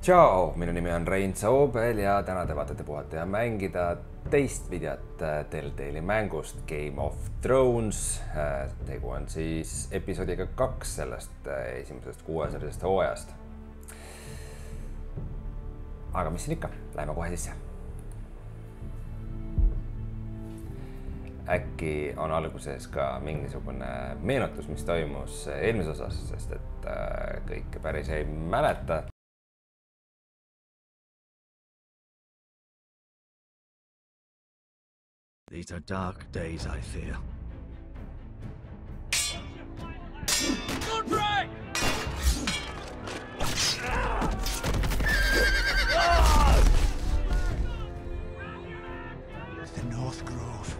Tšau, minu nimi on Rein ja täna te vaatate Puhata ja mängida teist videot Telltale'i mängust Game of Thrones. Tegu on siis episoodiga 2 sellest esimesest kuuesest hooajast. Aga mis siin ikka, läheme kohe sisse. Äkki on alguses ka mingisugune meenutus, mis toimus eelmises osas, sest et kõike päris ei mäleta. These are dark days, I fear. Good break! The North Grove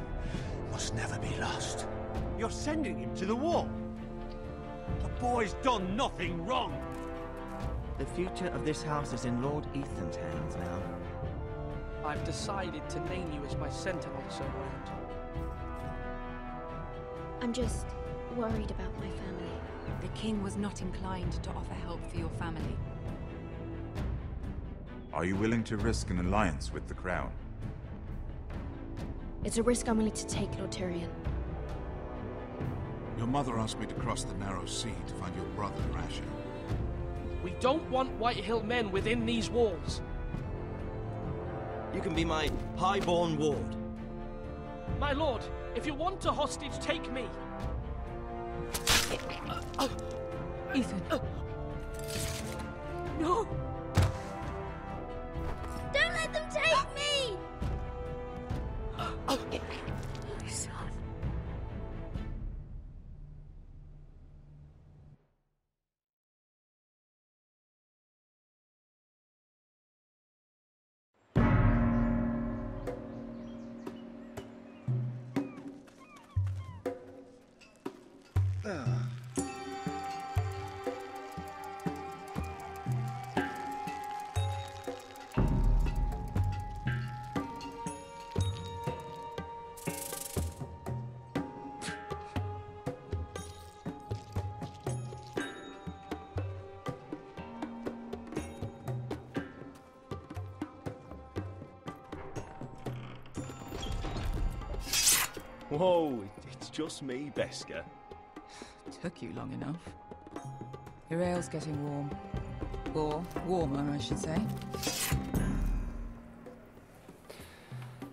must never be lost. You're sending him to the war. The boy's done nothing wrong. The future of this house is in Lord Ethan's hands now. I've decided to name you as my center officer around. I'm just worried about my family. The king was not inclined to offer help for your family. Are you willing to risk an alliance with the crown? It's a risk I'm willing to take, Lord Tyrion. Your mother asked me to cross the narrow sea to find your brother, Rasha. We don't want White Hill men within these walls. You can be my highborn ward. My lord, if you want a hostage, take me. Ethan. No! Don't let them take me! My son. Whoa, it's just me, Beska. Took you long enough. Your ale's getting warm. Or warmer, I should say.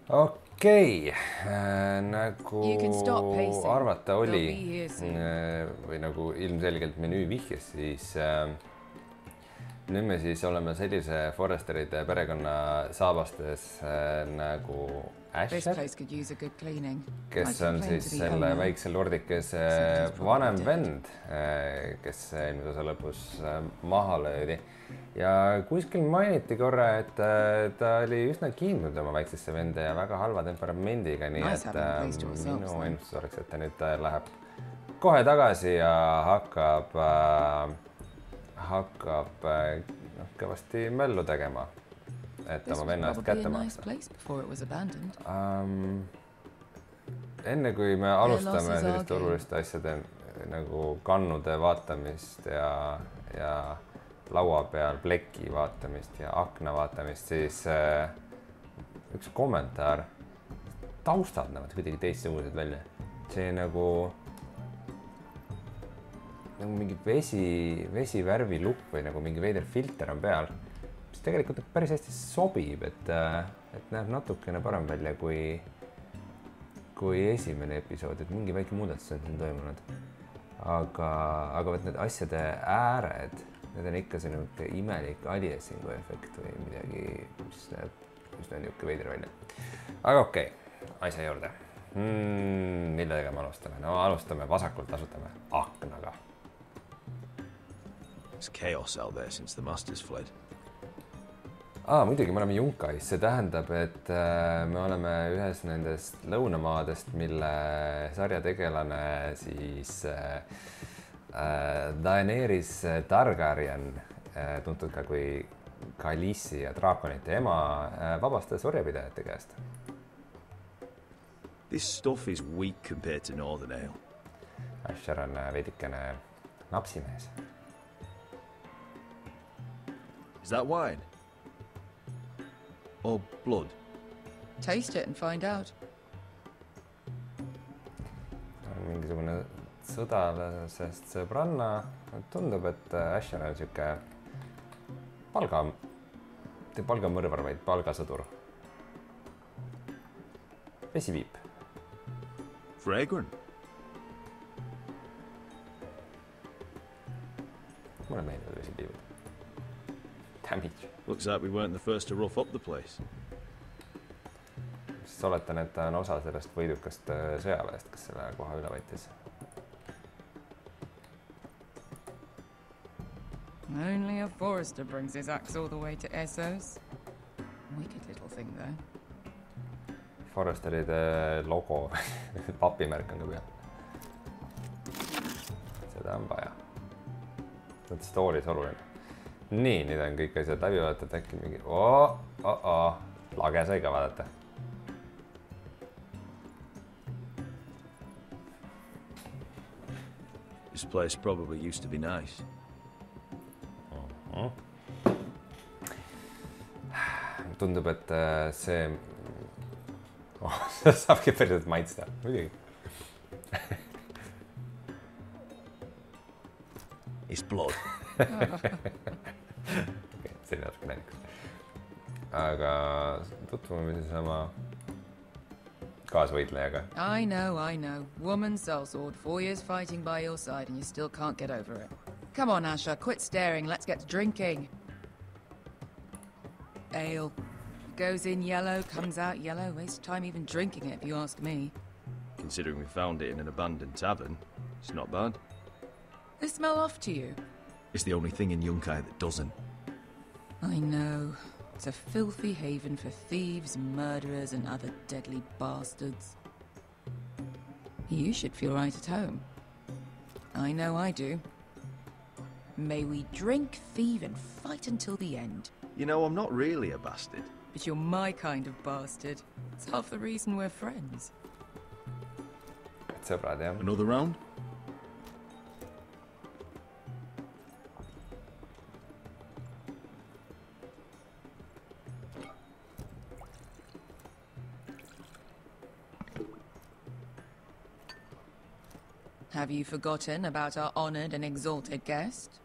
Okei, nagu You can stop pacing. arvata oli They'll be here soon. või nagu ilmselgelt menüü vihjes, siis nüüd me siis oleme sellise Forresteride perekonna saabastes nagu This Asher, place could use a good cleaning. kes I on complain siis to the selle owner. väikse lordikese vanem vend, kes eelmise osa lõpus maha löödi. Ja kuskil mainiti korra, et ta oli üsna kiindunud oma väiksesse vende ja väga halva temperamendiga, nii Nice et having a place to ourselves, minu then. ennustus oleks, et ta nüüd läheb kohe tagasi ja hakkab kõvasti möllu tegema, et This oma was vennast probably kätte a nice maksta. place before it was abandoned. Enne kui me alustame losses are selliste oluliste asjade nagu kannude vaatamist ja laua peal pleki vaatamist ja akna vaatamist, siis üks kommentaar. Taustad näevad kuidagi teistsugused välja. See nagu mingi vesivärvi lukk või nagu mingi veider filter on peal, mis tegelikult päris hästi sobib, et näeb natukene parem välja kui esimene episood, et mingi väike muudatus on siin toimunud. Aga võt need asjade ääred, need on ikka see imelik aliasingu efekt või midagi, mis näeb niisugune veider välja. Aga okei, asja juurde. Millega me alustame? No alustame vasakult, asutame aknaga. There's chaos out there since the masters fled. Muidugi me oleme Junkais, see tähendab, et me oleme ühes nendest lõunamaadest, mille sarja tegelane siis Daenerys Targaryen, tuntud ka kui Khaleesi ja draakonite ema, vabastas orjapidajate käest. This stuff is weak compared to Northern Ale. Asher on veidikene napsimees. Is that wine? Or blood? Taste it and find out. mingisugune sõdalasest sõbranna. Tundub, et Asher on siuke palgamõrvar, vaid palgasõdur. Vesiviip. Fragrant. Mulle meeldivad vesiviibid. Damage. Looks like we weren't the first to rough up the place. Siis oletan, et ta on osa sellest võidukast sõjaväest, kes selle koha üle võttis. Only a forester brings his axe all the way to Essos. Wicked little thing, though. Foresteride logo, papimärk on ka peal. Seda on vaja. See on stooris oluline. Nii, nüüd on kõik asjad läbi vaadata, äkki mingi... Lage sai ka vaadata. This place probably used to be nice. Tundub, et see... Seda saabki päriselt maitsta. Muidugi. It's blood. See oli natuke naljakas. Aga tutvume siis sama kaasvõitlejaga. I know. Woman sellsword, 4 years fighting by your side and you still can't get over it. Come on, Asher, quit staring. Let's get to drinking. Ale. Goes in yellow, comes out yellow. Waste time even drinking it, if you ask me. Considering we found it in an abandoned tavern, it's not bad. They smell off to you? It's the only thing in Yunkai that doesn't. I know. It's a filthy haven for thieves, murderers, and other deadly bastards. You should feel right at home. I know I do. May we drink, thieve, and fight until the end. You know, I'm not really a bastard. But you're my kind of bastard. It's half the reason we're friends. Sõbrad, jah. Another round? Have you forgotten about our honored and exalted guest?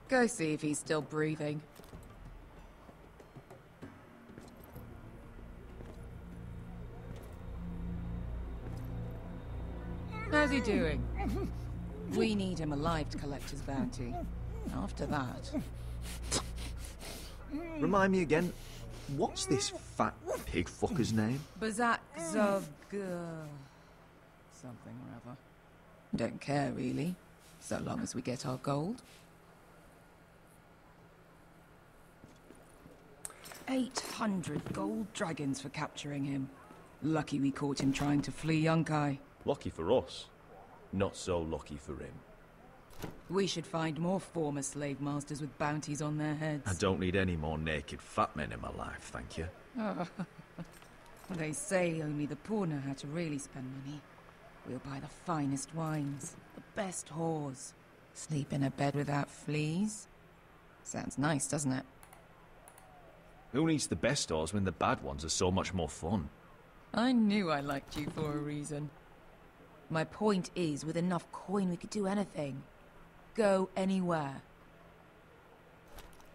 Go see if he's still breathing. How's he doing? We need him alive to collect his bounty. After that... Remind me again, what's this fat pig fucker's name? Bazak Zog... something or other. Don't care, really. So long as we get our gold. 800 gold dragons for capturing him. Lucky we caught him trying to flee Yunkai. Lucky for us. Not so lucky for him. We should find more former slave masters with bounties on their heads. I don't need any more naked fat men in my life, thank you. They say only the poor know how to really spend money. We'll buy the finest wines, the best whores. Sleep in a bed without fleas. Sounds nice, doesn't it? Who needs the best whores when the bad ones are so much more fun? I knew I liked you for a reason. My point is, with enough coin we could do anything. Go anywhere.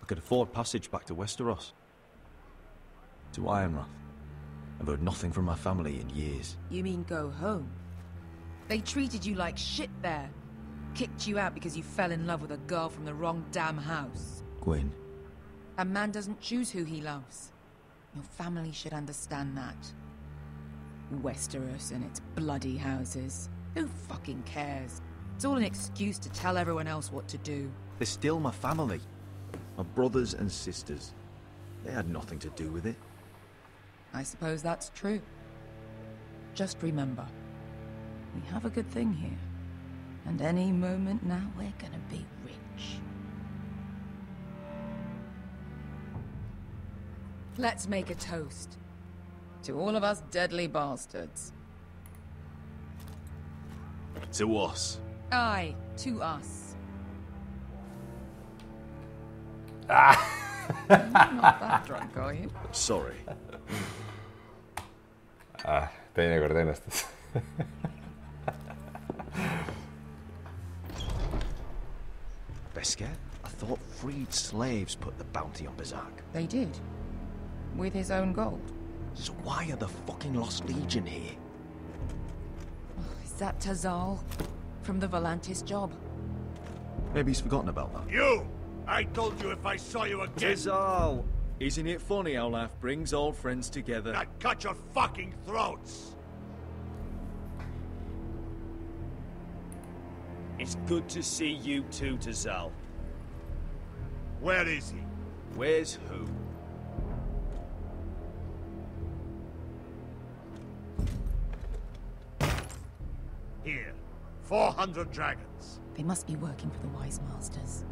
I could afford passage back to Westeros. To Ironrath. I've heard nothing from my family in years. You mean go home? They treated you like shit there. Kicked you out because you fell in love with a girl from the wrong damn house. Gwyn. A man doesn't choose who he loves. Your family should understand that. Westeros and its bloody houses. Who fucking cares? It's all an excuse to tell everyone else what to do. They're still my family. My brothers and sisters. They had nothing to do with it. I suppose that's true. Just remember, we have a good thing here. And any moment now, we're gonna be rich. Let's make a toast. To all of us deadly bastards. To us. Aye, to us. Ah! Not that drunk, are you? Sorry. Teinekord ennustas. Beskar? I thought freed slaves put the bounty on Berserk. They did. With his own gold. So why are the fucking Lost Legion here? Is that Tazal? From the Volantis job? Maybe he's forgotten about that. You! I told you if I saw you again... Tazal! Isn't it funny how life brings old friends together? I'd cut your fucking throats! It's good to see you too, Tazal. Where is he? Where's who? Here. 400 dragons. They must be working for the Wise Masters.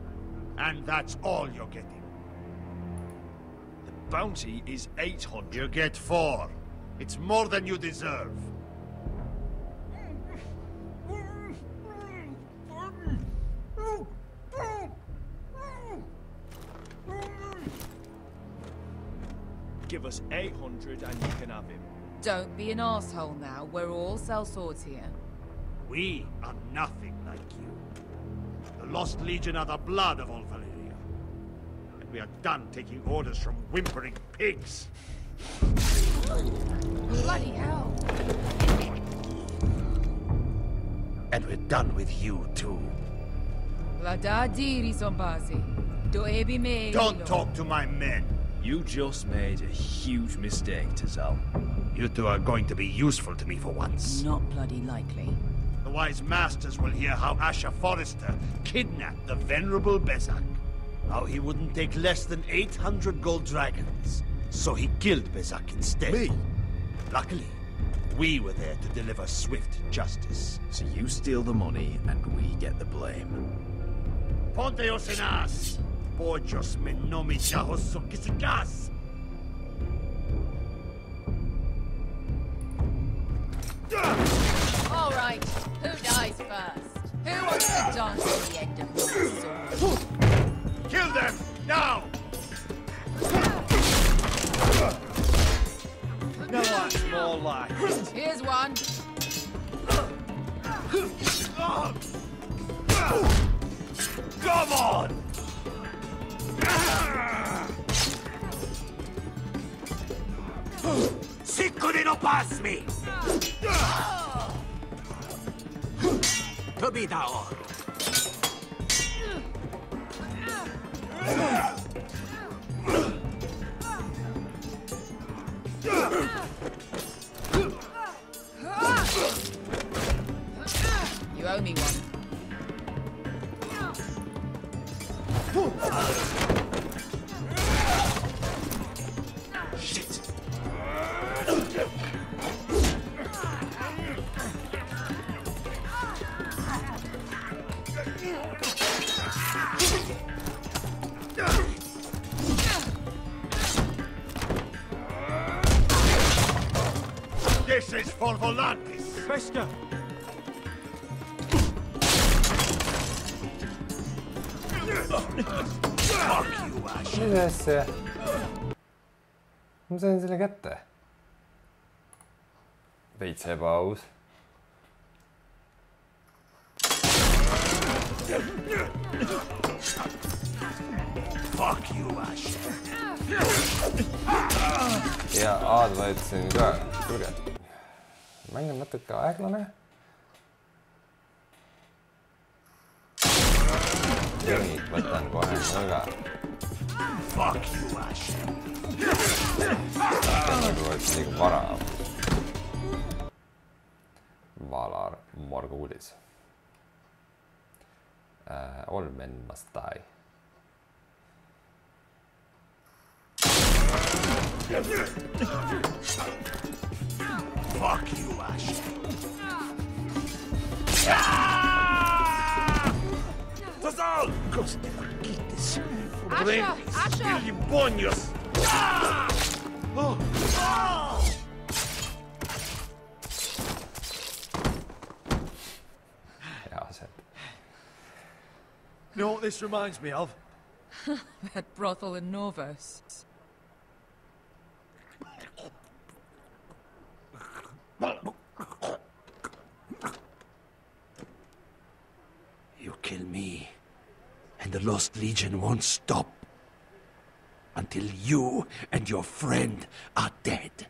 And that's all you're getting. The bounty is 800. You get 4. It's more than you deserve. Give us 800 and you can have him. Don't be an asshole now. We're all sellswords here. We are nothing like you. The Lost Legion are the blood of all Valyria. And we are done taking orders from whimpering pigs. Bloody hell. And we're done with you too. Don't talk to my men. You just made a huge mistake, Tazal. You two are going to be useful to me for once. Not bloody likely. The Wise Masters will hear how Asher Forrester kidnapped the venerable Bezak. How he wouldn't take less than 800 gold dragons. So he killed Bezak instead. Me? Luckily, we were there to deliver swift justice. So you steal the money and we get the blame. Ponteos en as! Pojos me nomi jahos kisikas! All right, who dies first? Who wants to dance at the end of my sword? Kill them! Now! No, that's more like it. Here's one. Come on! Si couldn't pass me! To be down. You owe me one. Shit! This is for Volantis! Beskar! Fuck you, Ash! Mis asja? Ma sain selle kätte. Veits ebaaus. Fuck you, Ash! Ja A-d vajutasin ka. Kuulge. Mäng on natuke aeglane. Nii, võtan kohe nõga. Fuck you, Ash! Nagu oleks liiga vara. Valar Morgulis. All men must die. Fuck you, Ash! Tazal! Coste quites! Asher! Libonios! Hea asjad. You know what this reminds me of? That brothel in Norvos. You kill me, and the Lost Legion won't stop until you and your friend are dead.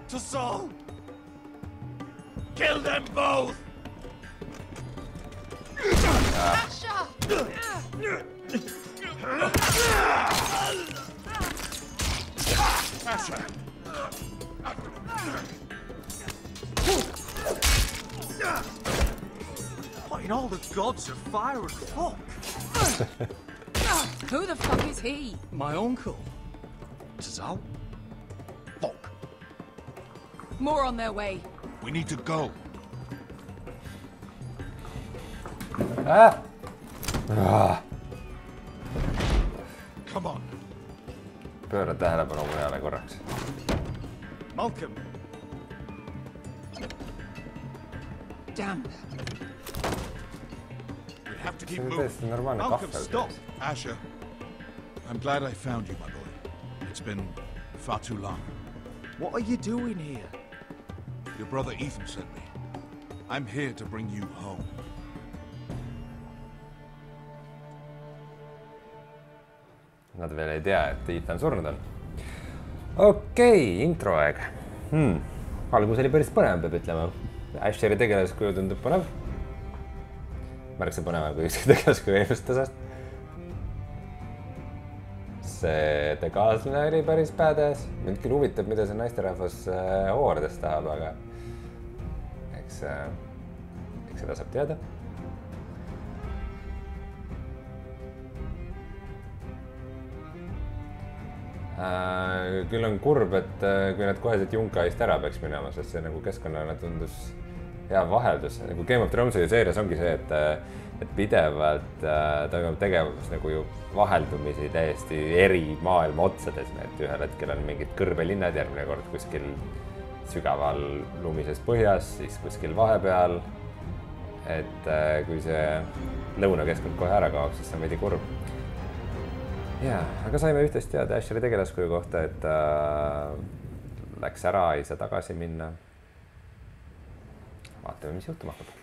To Saul! Kill them both! Asha! Asha! What in all the gods of fire and fuck? Who the fuck is he? My uncle. Tazal? Fuck. More on their way. We need to go. Ah! Ah! Come on. Pööra tähelepanu mujale korraks. Malcolm. Damn. We have to See keep on moving. täiesti normaalne Malcolm, kahvel. stop. Asher, I'm glad I found you, my boy. It's been far too long. What are you doing here? Your brother Ethan sent me. I'm here to bring you home. Nad veel ei tea, et Ethan surnud on. Okei, introaeg. Algus oli päris põnev, peab ütlema. Asheri tegelaskuju tundub põnev. Märksa põnevam kui ükski tegelaskuju eelmist osast. See tegaaslane oli päris badass. Mind küll huvitab, mida see naisterahvas hooajas tahab, aga eks seda saab teada. Küll on kurb, et kui nad koheselt Junkaist ära peaks minema, sest see nagu keskkonnana tundus hea vaheldus. Nagu Game of Thronesi seerias ongi see, et pidevalt toimub tegevus nagu ju vaheldumisi täiesti eri maailma otsades. Et ühel hetkel on mingid kõrbelinnad, järgmine kord kuskil sügaval lumises põhjas, siis kuskil vahepeal. Et kui see lõunakeskkond kohe ära kaob, siis see on veidi kurb. Jaa, aga saime ühtest teada Asheri tegelaskuju kohta, et läks ära, ei saa tagasi minna. Vaatame, mis juhtuma hakkab.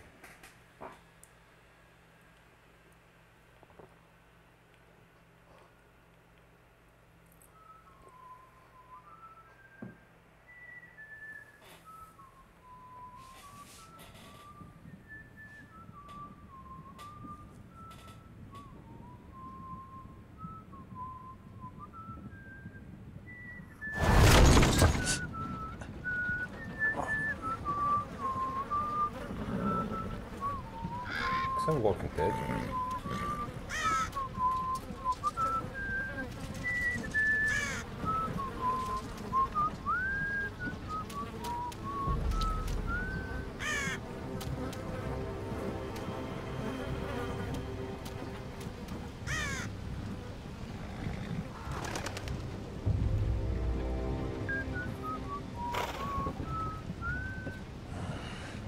Some Walking Dead.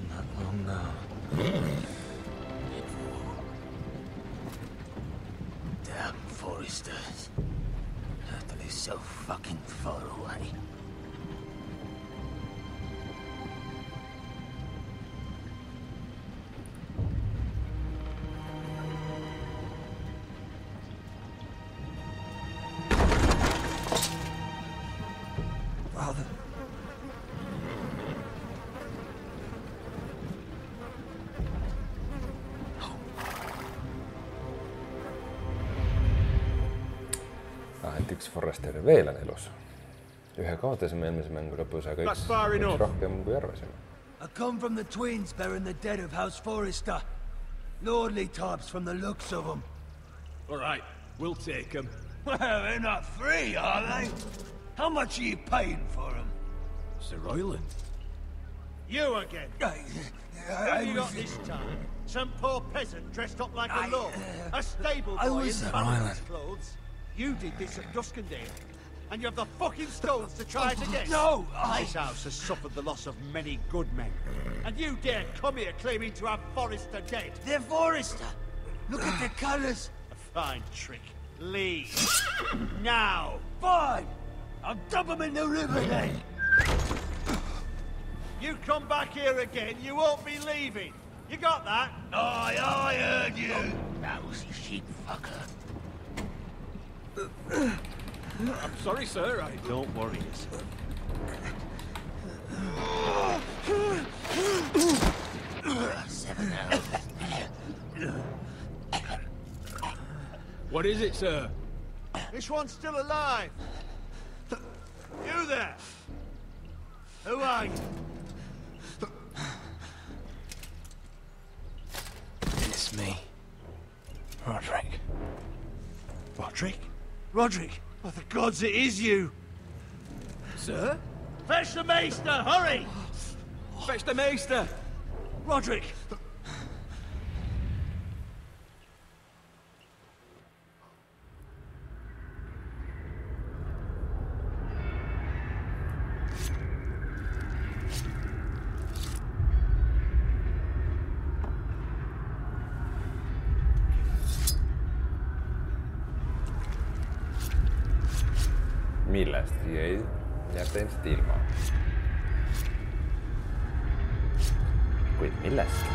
Not long now. Foresters. That is so fucking far away. Father. Üks Forrester veel on elus. Ühe kaotasime eelmise mängu lõpus, aga üks rohkem kui arvasime. I come from the twins bearing the dead of House Forrester. Lordly types from the looks of them. All right, we'll take them. Well, they're not free, are they? How much are you paying for them? Sir Royland. You again. Who have you got this time? Some poor peasant dressed up like a lord? A stable boy in Fallon's clothes? You did this at Duskendale, and you have the fucking stones to try it again? No! This house has suffered the loss of many good men, and you dare come here claiming to have Forrester dead? They're Forrester! Look at the colours! A fine trick. Leave. Now! Fine! I'll dump them in the river then! You come back here again, you won't be leaving. You got that? Aye, I heard you! Lousy sheep fucker. I'm sorry, sir. Don't worry yourself. What is it, sir? This one's still alive. You there? Who are you? It's me. Roderick. Roderick? Roderick? Oh, the gods, it is you! Sir? Fetch the maester, hurry! Fetch the maester! Roderick! Millest jäi ilmselt ilma. Kuid millest?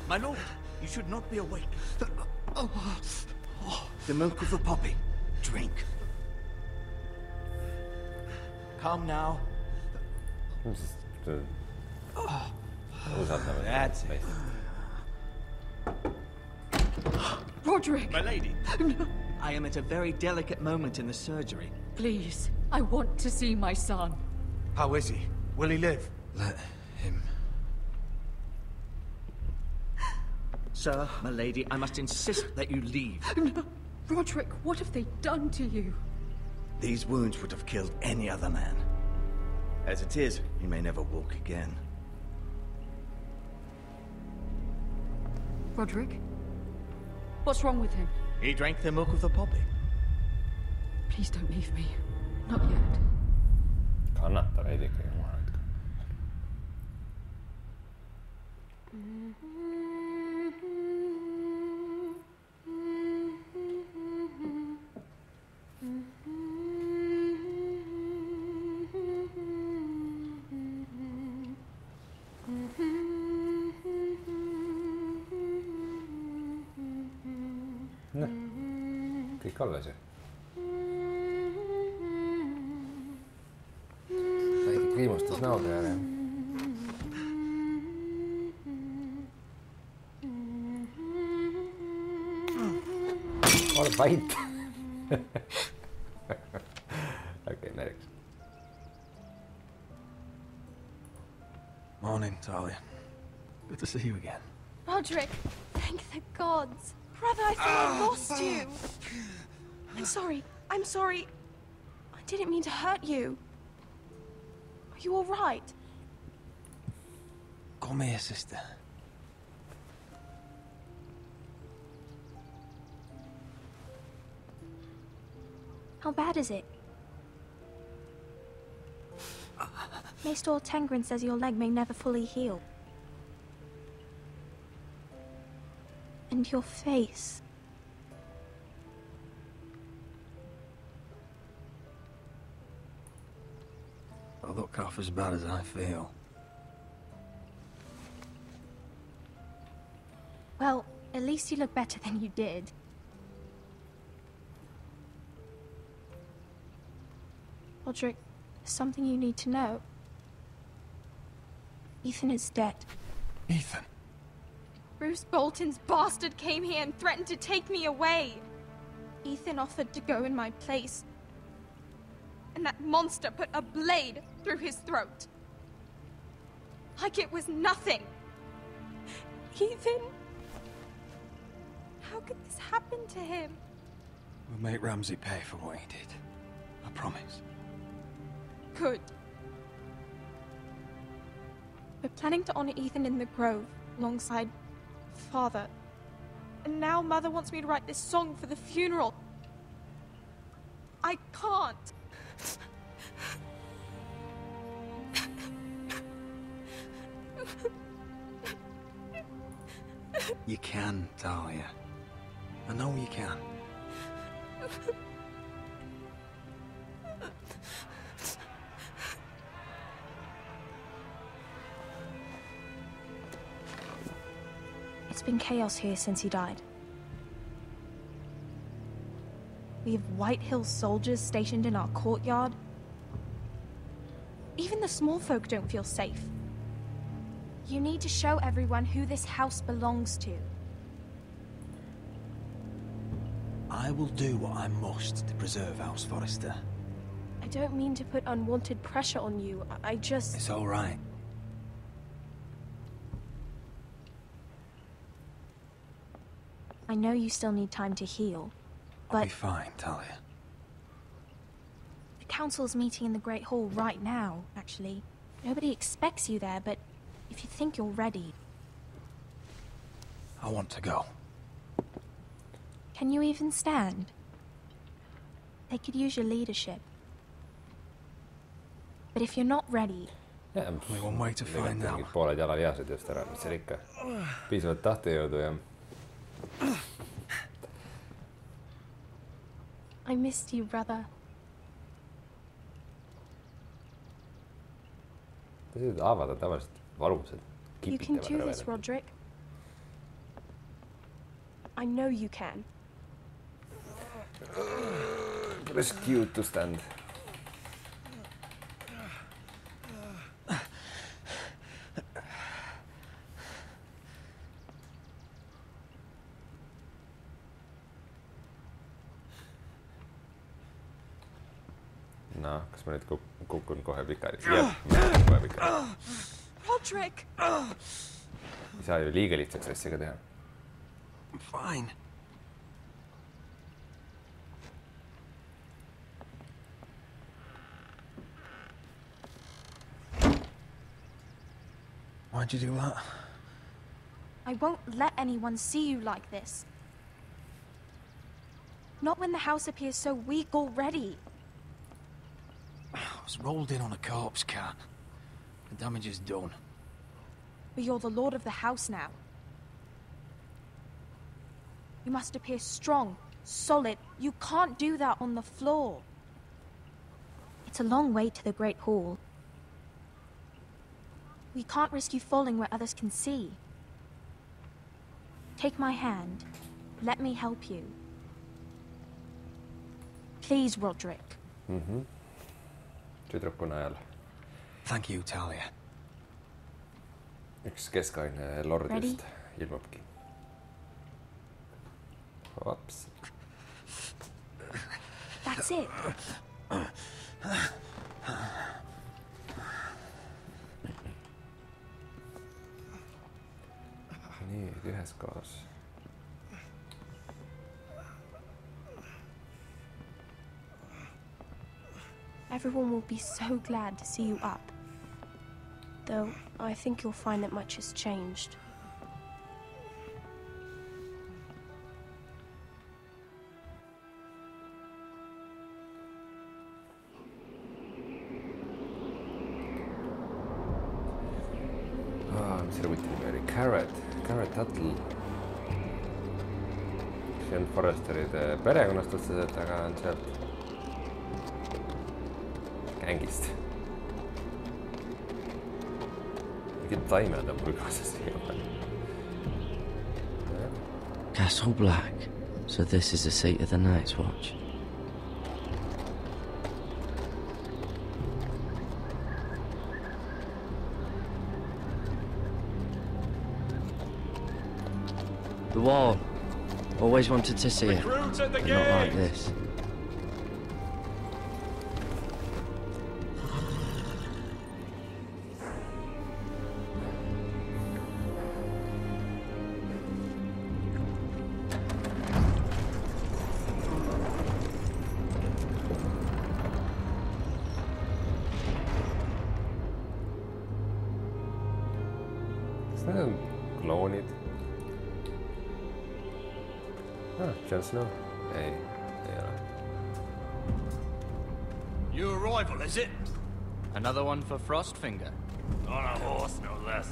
My lord, you should not be awake. The milk of the poppy. Drink. Calm now. That's it. Roderick! My lady. I am at a very delicate moment in the surgery. Please, I want to see my son. How is he? Will he live? Let him. Sir, my lady, I must insist that you leave. No. Roderick, what have they done to you? These wounds would have killed any other man. As it is, he may never walk again. Roderick? What's wrong with him? He drank the milk of the poppy. Please don't leave me. Not yet. Kannattaa veidi ikkagi maha hetke. Kõik alles ju. Väike kriimustus näo peale. Ole vait. Okei, naljakas. Morning, Talia. Good to see you again. Roderick, thank the gods. Brother, I thought I lost you. I'm sorry. I didn't mean to hurt you. Are you all right? Come here, sister. How bad is it? Maester Tengrin says your leg may never fully heal. And your face. I look half as bad as I feel. Well, at least you look better than you did. Roderick, there's something you need to know. Ethan is dead. Ethan? Bruce Bolton's bastard came here and threatened to take me away. Ethan offered to go in my place. And that monster put a blade through his throat. Like it was nothing. Ethan? How could this happen to him? We'll make Ramsay pay for what he did. I promise. Good. We're planning to honor Ethan in the grove, alongside Father. And now Mother wants me to write this song for the funeral. I can't. You can, Talia. I know you can. It's been chaos here since he died. We have White Hill soldiers stationed in our courtyard. Even the small folk don't feel safe. You need to show everyone who this house belongs to. I will do what I must to preserve House Forrester. I don't mean to put unwanted pressure on you. I just... It's all right. I know you still need time to heal, but... I'll be fine, Talia. The council's meeting in the Great Hall right now, actually. Nobody expects you there, but if you think you're ready... I want to go. Can you even stand? They could use your leadership. But if you're not ready... Only one way to find out. Mingid pooled jalalihased just ära, mis seal ikka. Piisavalt tahtejõudu ja... I missed you, brother. Sellised haavad on tavaliselt valusad. You can do this, Roderick. I know you can. It's cute to stand. No, kas ma nüüd kukun kohe pikali? Jah, kohe pikali. Roderick! Ei saa ju liiga lihtsaks asja ka teha. I'm fine. Why'd you do that? I won't let anyone see you like this. Not when the house appears so weak already. I was rolled in on a corpse cart. The damage is done. But you're the lord of the house now. You must appear strong, solid. You can't do that on the floor. It's a long way to the Great Hall. We can't risk you falling where others can see. Take my hand. Let me help you. Please, Roderick. Tüdruku najal. Thank you, Talia. Üks keskaine lordist ilmubki. Oops. That's it. Nüüd üheskoos. Everyone will be so glad to see you up. Though, I think you'll find that much has changed. Mis selle võti nimi oli? Carrot Tuttle. See on Forresteride perekonnast otseselt, aga on sealt gängist. Mingid taimed on mul kaasas. Castle Black. So this is the seat of the Night's Watch. The wall. Always wanted to see it, but not like this. Kas need on kloonid? Jon Snow? Ei ole. New arrival, is it? Another one for Frostfinger. On a horse, no less.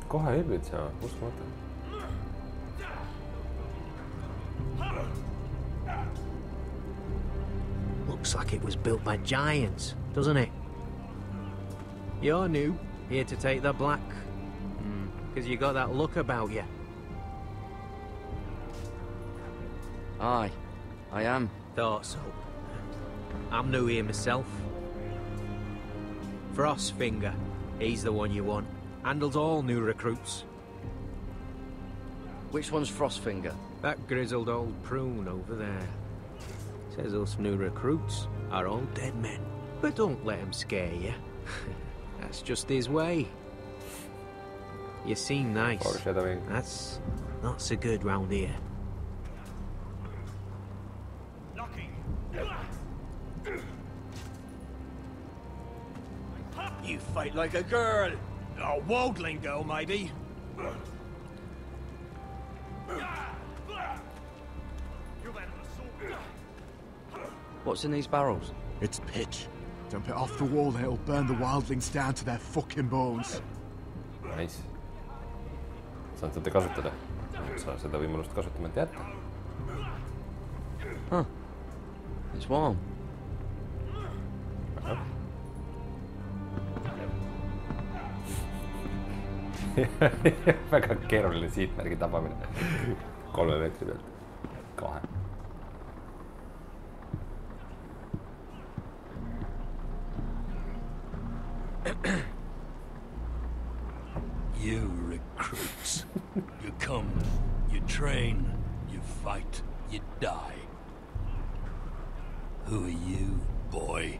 Kohe hüppid sa, uskumatu. Looks like it was built by giants, doesn't it? You're new, here to take the black. Because you got that look about you. Aye, I am. Thought so. I'm new here myself. Frostfinger, he's the one you want. Handles all new recruits. Which one's Frostfinger? That grizzled old prune over there. Says us new recruits are all dead men. But don't let him scare you. That's just his way. You seem nice. That's not so good round here. You fight like a girl. A wildling girl, maybe. What's in these barrels? It's pitch. Dump it off the wall and it'll burn the wildlings down to their fucking bones. Nice. Saan seda kasutada. Saan seda võimalust kasutamata jätta. Huh. It's warm. Väga keeruline siitmärgi tabamine. 3 meetri pealt. 2. You recruits. You come, you train, you fight, you die. Who are you, boy?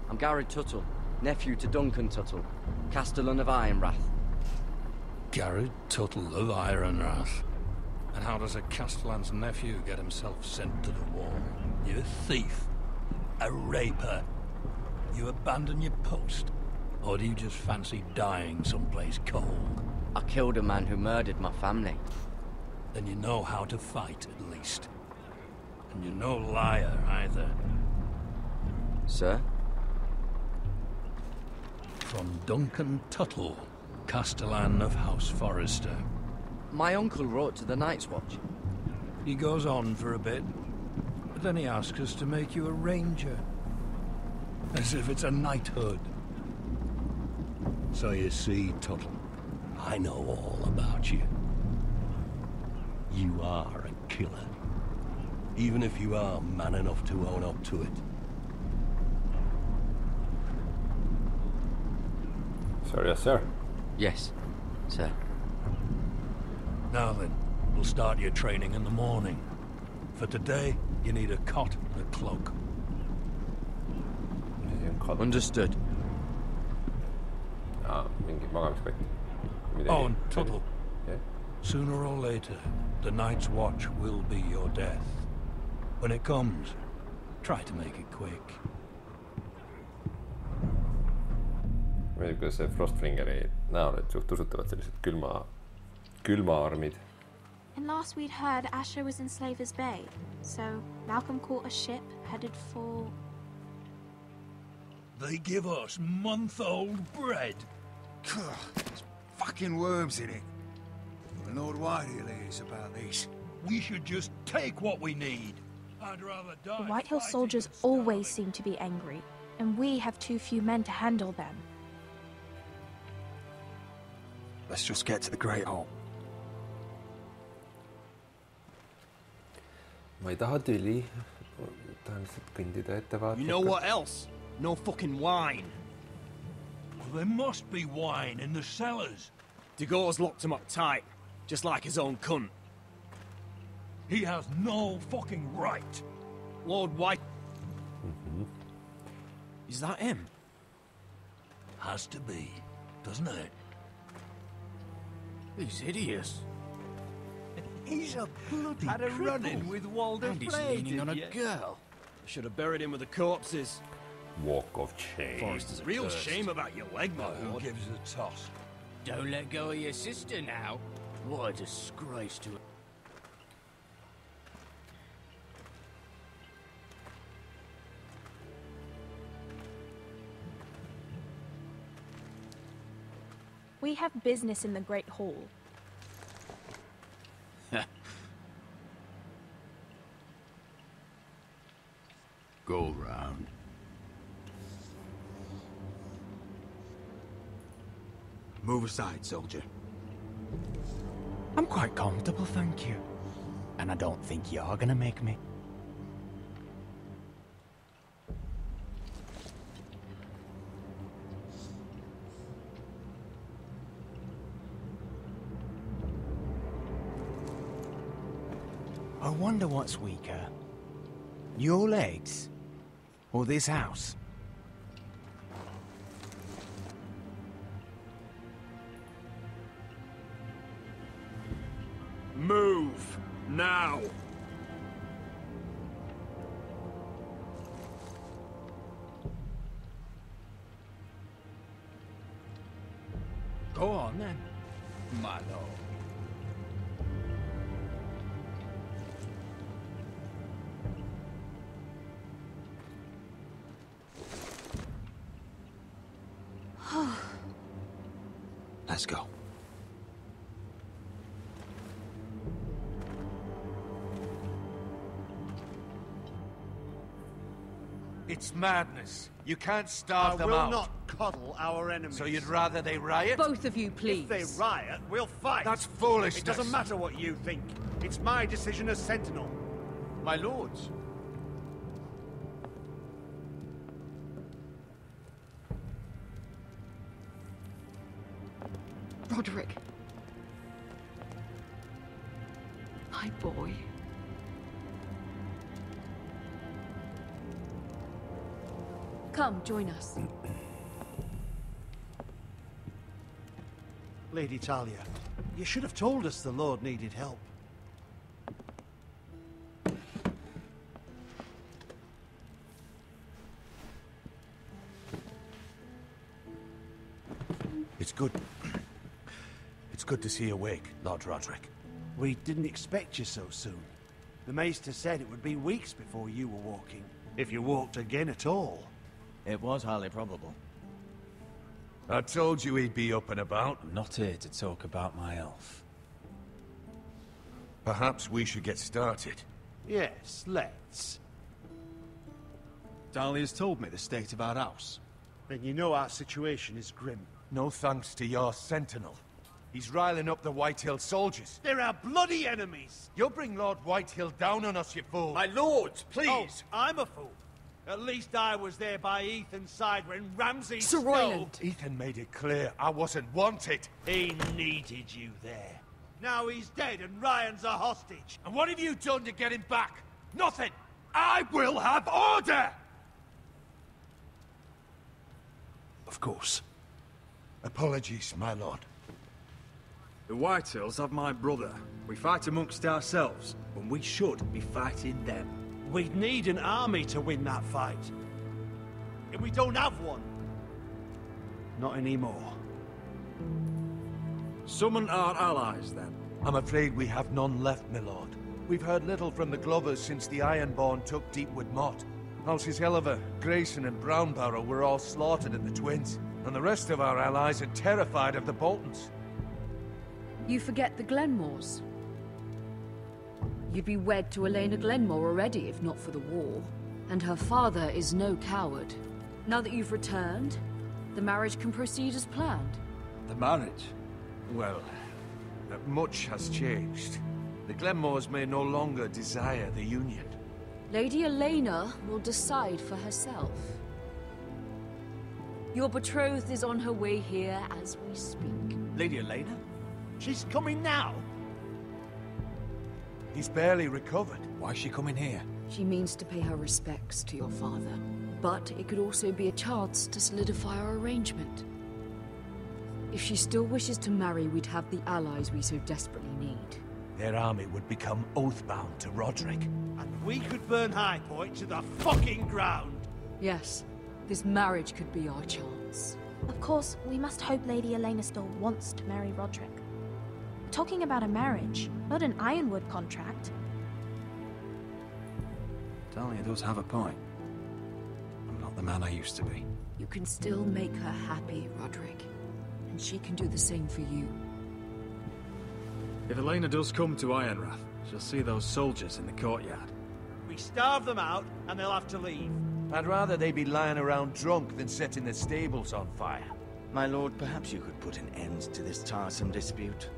I'm Gary Tuttle, nephew to Duncan Tuttle, Castellan of Ironrath. Garrett Tuttle of Ironrath. And how does a Castellan's nephew get himself sent to the wall? You're a thief. A raper. You abandon your post? Or do you just fancy dying someplace cold? I killed a man who murdered my family. Then you know how to fight, at least. And you're no liar, either. Sir? From Duncan Tuttle, Castellan of House Forrester. My uncle wrote to the Night's Watch. He goes on for a bit, but then he asks us to make you a ranger. As if it's a knighthood. So you see, Tuttle, I know all about you. You are a killer. Even if you are man enough to own up to it. Sir, yes, sir. Yes, sir. Now then, we'll start your training in the morning. For today, you need a cot and a cloak. Understood. Mingi magamispott. Oh, and Tuttle. Yeah. Sooner or later, the Night's Watch will be your death. When it comes, try to make it quick. Meeldib, kuidas see Frostfingeri näol, et suht usutavad sellised külma armid. And last we'd heard Asher was in Slaver's Bay, so Malcolm caught a ship headed for... They give us month-old bread. There's fucking worms in it. The Lord Whitehill is about this. We should just take what we need. I'd rather die. The Whitehill soldiers always seem to be angry, and we have too few men to handle them. Let's just get to the Great Hall. Ma ei taha tüli. Tahan lihtsalt kõndida ettevaatlikult. You know what else? No fucking wine. Well, there must be wine in the cellars. Degau's locked him up tight, just like his own cunt. He has no fucking right. Lord White. Is that him? Has to be, doesn't it? He's hideous. He's a bloody Had a cripple. run-in with Walder And he's Frey, leaning on a did ya? girl. I should have buried him with the corpses. Walk of shame. Forrest is a real shame about your leg, my Who lord. gives a toss? Don't let go of your sister now. What a disgrace to... We have business in the Great Hall. Go round. Move aside, soldier. I'm quite comfortable, thank you. And I don't think you're gonna make me. I wonder what's weaker. Your legs? Or this house? Move! Now! Go on then, my lord. Let's go. It's madness. You can't starve them I will out. not coddle our enemies. So you'd rather they riot? Both of you, please. If they riot, we'll fight. That's foolishness. It doesn't matter what you think. It's my decision as Sentinel. My lords. Roderick. My boy. Come, join us. Lady Talia, you should have told us the Lord needed help. It's good. It's good to see you awake, Lord Roderick. We didn't expect you so soon. The Maester said it would be weeks before you were walking, if you walked again at all. It was highly probable. I told you he'd be up and about. I'm not here to talk about my elf. Perhaps we should get started. Yes, let's. Dahlia's told me the state of our house. Then you know our situation is grim. No thanks to your sentinel. He's riling up the Whitehill soldiers. They're our bloody enemies! You'll bring Lord Whitehill down on us, you fool. My lords, please! Oh, I'm a fool. At least I was there by Ethan's side when Ramsay Sir Royland. Ethan made it clear I wasn't wanted. He needed you there. Now he's dead and Ryan's a hostage. And what have you done to get him back? Nothing! I will have order! Of course. Apologies, my lord. The Whitehills have my brother. We fight amongst ourselves, when we should be fighting them. We'd need an army to win that fight. And we don't have one. Not anymore. Summon our allies, then. I'm afraid we have none left, my lord. We've heard little from the Glovers since the Ironborn took Deepwood Motte. Houses Helliver, Grayson and Brownbarrow were all slaughtered at the Twins, and the rest of our allies are terrified of the Boltons. You forget the Glenmores. You'd be wed to Elena Glenmore already, if not for the war. And her father is no coward. Now that you've returned, the marriage can proceed as planned. The marriage? Well, much has changed. The Glenmores may no longer desire the union. Lady Elena will decide for herself. Your betrothed is on her way here as we speak. Lady Elena? She's coming now. He's barely recovered. Why's she coming here? She means to pay her respects to your father. But it could also be a chance to solidify our arrangement. If she still wishes to marry, we'd have the allies we so desperately need. Their army would become oathbound to Roderick. And we could burn High Point to the fucking ground. Yes, this marriage could be our chance. Of course, we must hope Lady Elena still wants to marry Roderick. We're talking about a marriage, not an Ironwood contract. Talia does have a point. I'm not the man I used to be. You can still make her happy, Roderick. And she can do the same for you. If Elena does come to Ironrath, she'll see those soldiers in the courtyard. We starve them out, and they'll have to leave. I'd rather they be lying around drunk than setting the stables on fire. My lord, perhaps you could put an end to this tiresome dispute.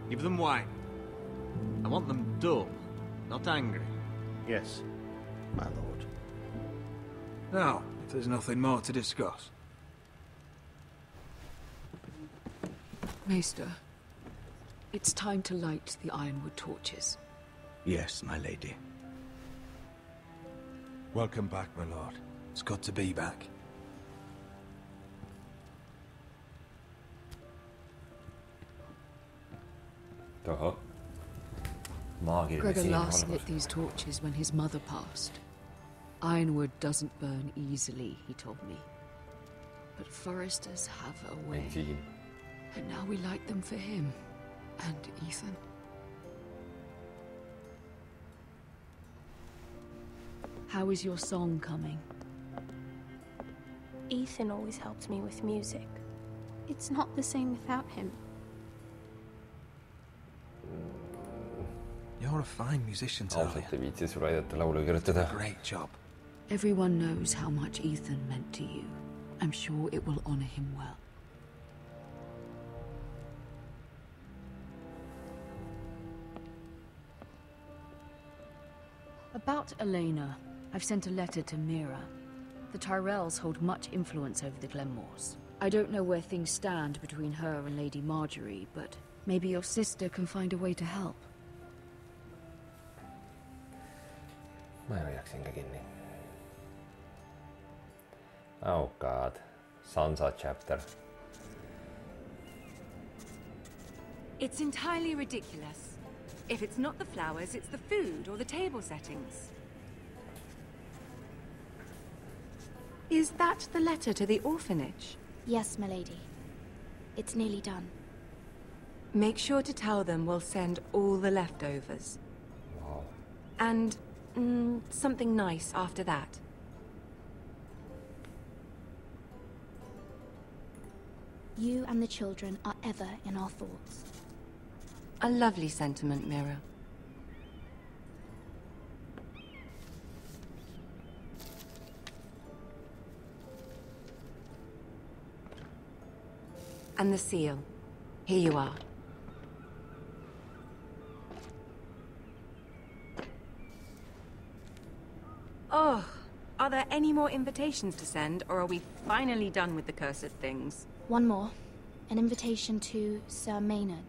Give them wine. I want them dull, not angry. Yes, my lord. Now, if there's nothing more to discuss. Maester, it's time to light the Ironwood torches. Yes, my lady. Welcome back, my lord. It's good to be back. Gregor last lit these torches when his mother passed. Ironwood doesn't burn easily, he told me. But foresters have a way. And now we light them for him. And Ethan. How is your song coming? Ethan always helps me with music. It's not the same without him. You're a fine musician, Talia. Great job. Everyone knows how much Ethan meant to you. I'm sure it will honor him well. About Elena, I've sent a letter to Mira. The Tyrells hold much influence over the Glenmores. I don't know where things stand between her and Lady Marjorie, but maybe your sister can find a way to help. Mä en jaksinka kiinni. Oh god. Sansa chapter. It's entirely ridiculous. If it's not the flowers, it's the food or the table settings. Is that the letter to the orphanage? Yes, milady. It's nearly done. Make sure to tell them we'll send all the leftovers. Wow. And something nice after that. You and the children are ever in our thoughts. A lovely sentiment, Mira. And the seal. Here you are. Oh, are there any more invitations to send, or are we finally done with the cursed things? One more. An invitation to Sir Maynard.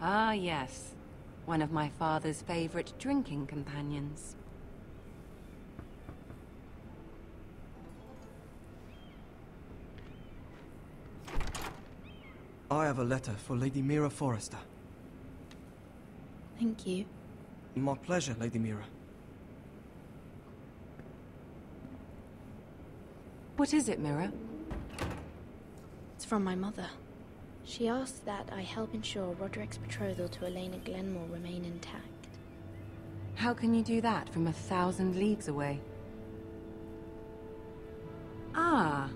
Ah, yes. One of my father's favorite drinking companions. I have a letter for Lady Mira Forrester. Thank you. My pleasure, Lady Mira. What is it, Mira? It's from my mother. She asks that I help ensure Roderick's betrothal to Elena Glenmore remain intact. How can you do that from 1,000 leagues away? Ah,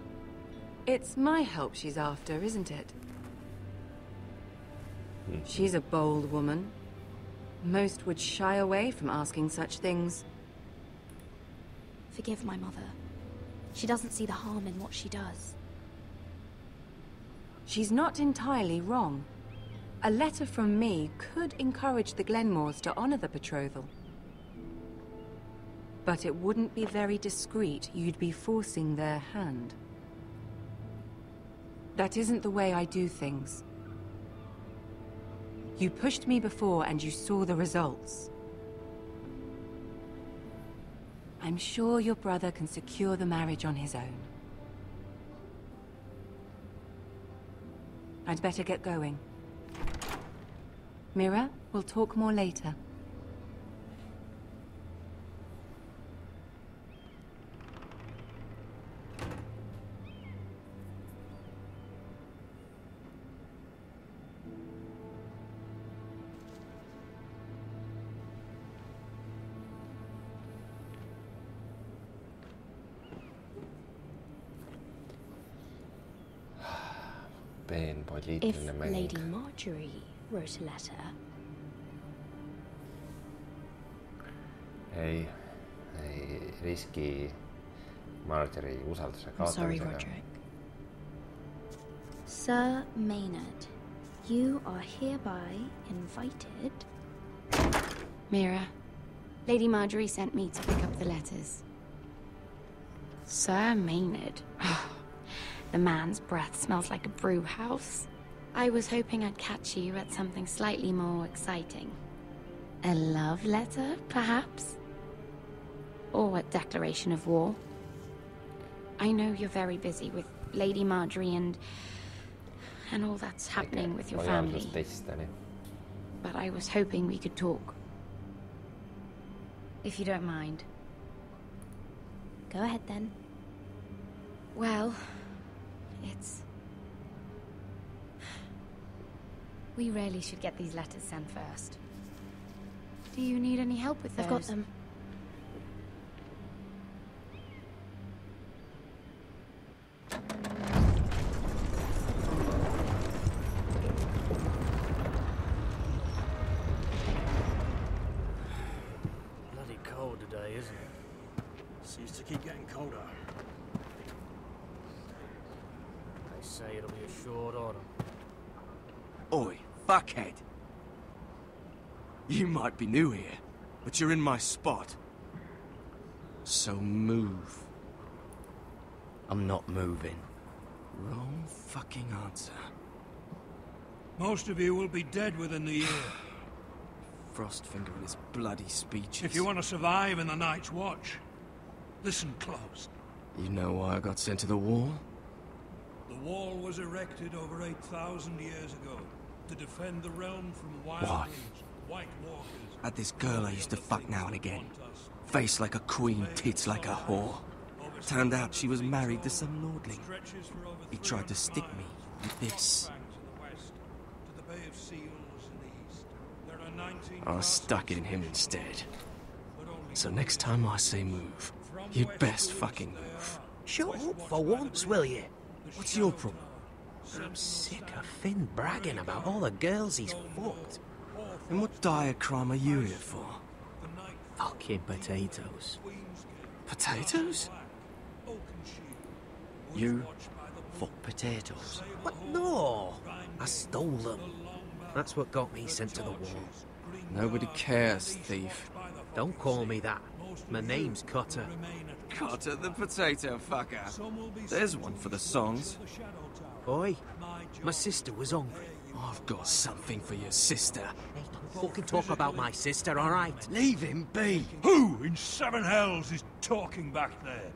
it's my help she's after, isn't it? She's a bold woman. Most would shy away from asking such things. Forgive my mother. She doesn't see the harm in what she does. She's not entirely wrong. A letter from me could encourage the Glenmores to honor the betrothal. But it wouldn't be very discreet. You'd be forcing their hand. That isn't the way I do things. You pushed me before and you saw the results. I'm sure your brother can secure the marriage on his own. I'd better get going. Mira, we'll talk more later. If Lady Marjorie wrote a letter... ei riski Marjorie usalduse I'm sorry, kaotamisega. Roderick. Sir Maynard, you are hereby invited... Mira, Lady Marjorie sent me to pick up the letters. Sir Maynard. The man's breath smells like a brew house. I was hoping I'd catch you at something slightly more exciting. A love letter, perhaps? Or a declaration of war? I know you're very busy with Lady Marjorie and all that's happening with your family. But I was hoping we could talk. If you don't mind. Go ahead then. Well, it's... We really should get these letters sent first. Do you need any help with those? I've got them. Bloody cold today, isn't it? Seems to keep getting colder. They say it'll be a short autumn. Oi, fuckhead. You might be new here, but you're in my spot. So move. I'm not moving. Wrong fucking answer. Most of you will be dead within the year. Frostfinger and his bloody speeches. If you want to survive in the Night's Watch, listen close. You know why I got sent to the wall? The wall was erected over 8,000 years ago to defend the realm from wild Why? White Walkers. Had this girl I used to fuck now and again. Face like a queen, tits like a whore. Turned out she was married to some lordling. He tried to stick me with this. I stuck it in him instead. So next time I say move, you'd best fucking move. Shut up for once, will you? What's your problem? I'm sick of Finn bragging about all the girls he's fucked. And what dire crime are you here for? Fucking potatoes. Potatoes? You fuck potatoes? What? No! I stole them. That's what got me sent to the wall. Nobody cares, thief. Don't call me that. My name's Cutter. Cutter the potato fucker. There's one for the songs. Oi, my sister was hungry. I've got something for your sister. Hey, don't fucking talk about my sister, alright? Leave him be. Who in seven hells is talking back there?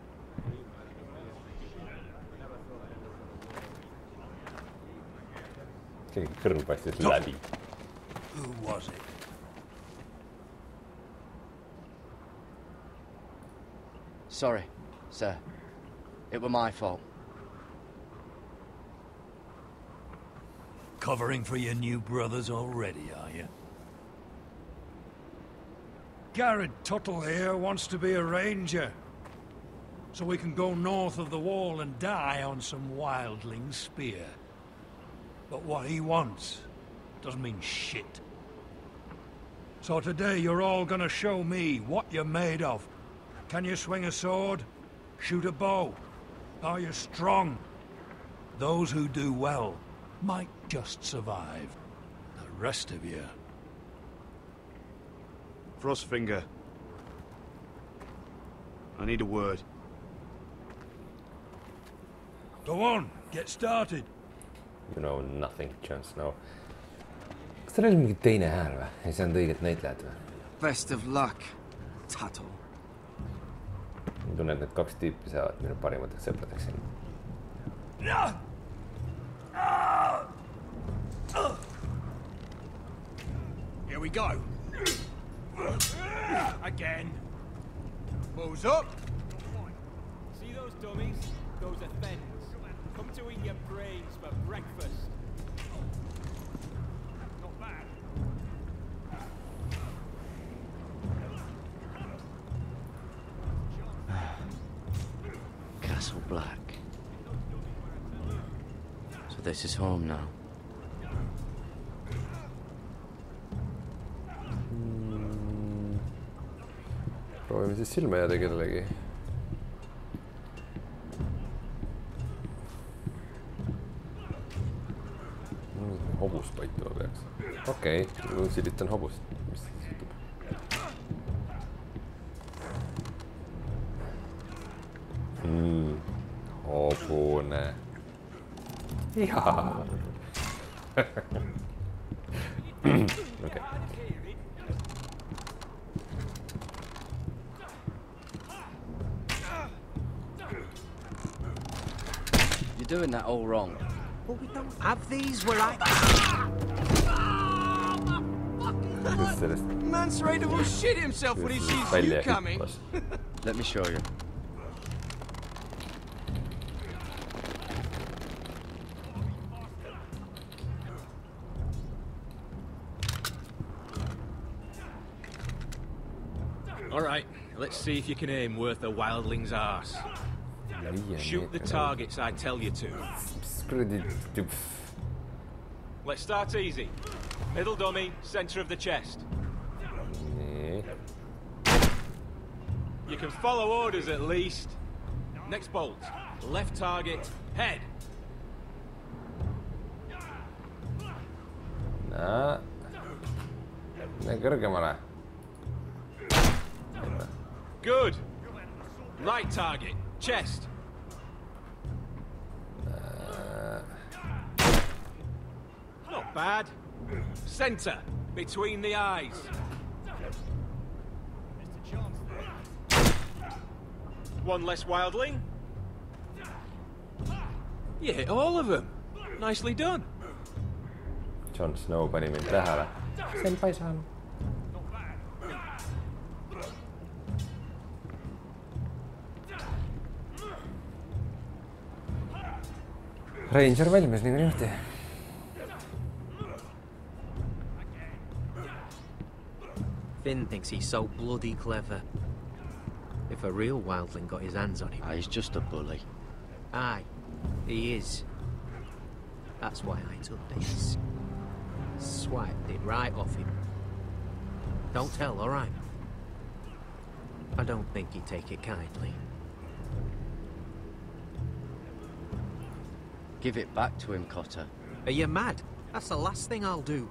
Who was it? Sorry, sir. It were my fault. Covering for your new brothers already, are you? Garrett Tuttle here wants to be a ranger. So we can go north of the wall and die on some wildling's spear. But what he wants doesn't mean shit. So today you're all gonna show me what you're made of. Can you swing a sword? Shoot a bow? Are you strong? Those who do well might just survive. The rest of you... Frostfinger. I need a word. Go on, get started. You know nothing, Jon Snow. tal oli mingi teine hääl või? Ei saanud õiget näitlejat või? Best of luck, Tuttle. Ma tunnen, et need kaks tüüpi saavad minu parimateks sõpradeks siin. Here we go. Again. Balls up. See those dummies? Those are thens. Come to eat your brains for breakfast. Not bad. Castle Black. So this is home now. Proovime siis silma jääda kellelegi. Hobus paituma peaks. Okei, silitan hobust. Mis siis juhtub? Hobune. Jaa. Okei. You're doing that all wrong. Well, we don't have these where I... Man's ready to shit himself when he sees you coming. Let me show you. All right, let's see if you can aim worth a wildling's arse. Shoot the targets I tell you to. Let's start easy. Middle dummy, center of the chest. You can follow orders at least. Next bolt. Left target, head. Nah. Kõrgemale. Good. Right target, chest. Not bad. Center, between the eyes. One less wildling. You hit all of them. Nicely done. Jon Snow pani mind tähele. Senpai saan. Ranger valmis nii minuti. Finn thinks he's so bloody clever. If a real wildling got his hands on him... Ah, he's just a bully. Aye, he is. That's why I took this. Swiped it right off him. Don't tell, all right? I don't think he'd take it kindly. Give it back to him, Cotter. Are you mad? That's the last thing I'll do.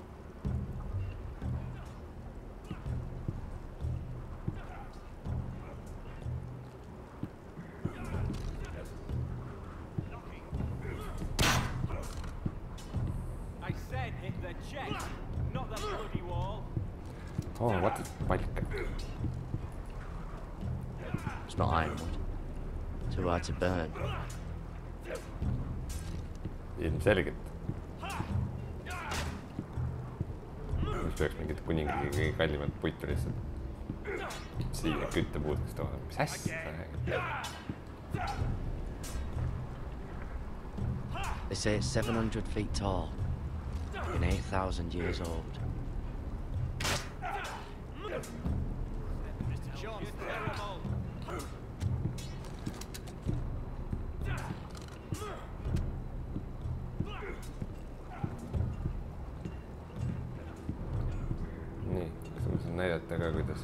I said hit the chest, not the bloody wall. Oh, what is paik? It's not ironwood. Too hard to burn. Ilmselgelt. Mis peaks mingit kuningriigi kõige kallimat puitu lihtsalt siia küttepuudeks tooma. Mis asja ta räägib? They say it's 700 feet tall and 8,000 years old. Mr. John, terrible. Nii, kas ma saan näidata ka, kuidas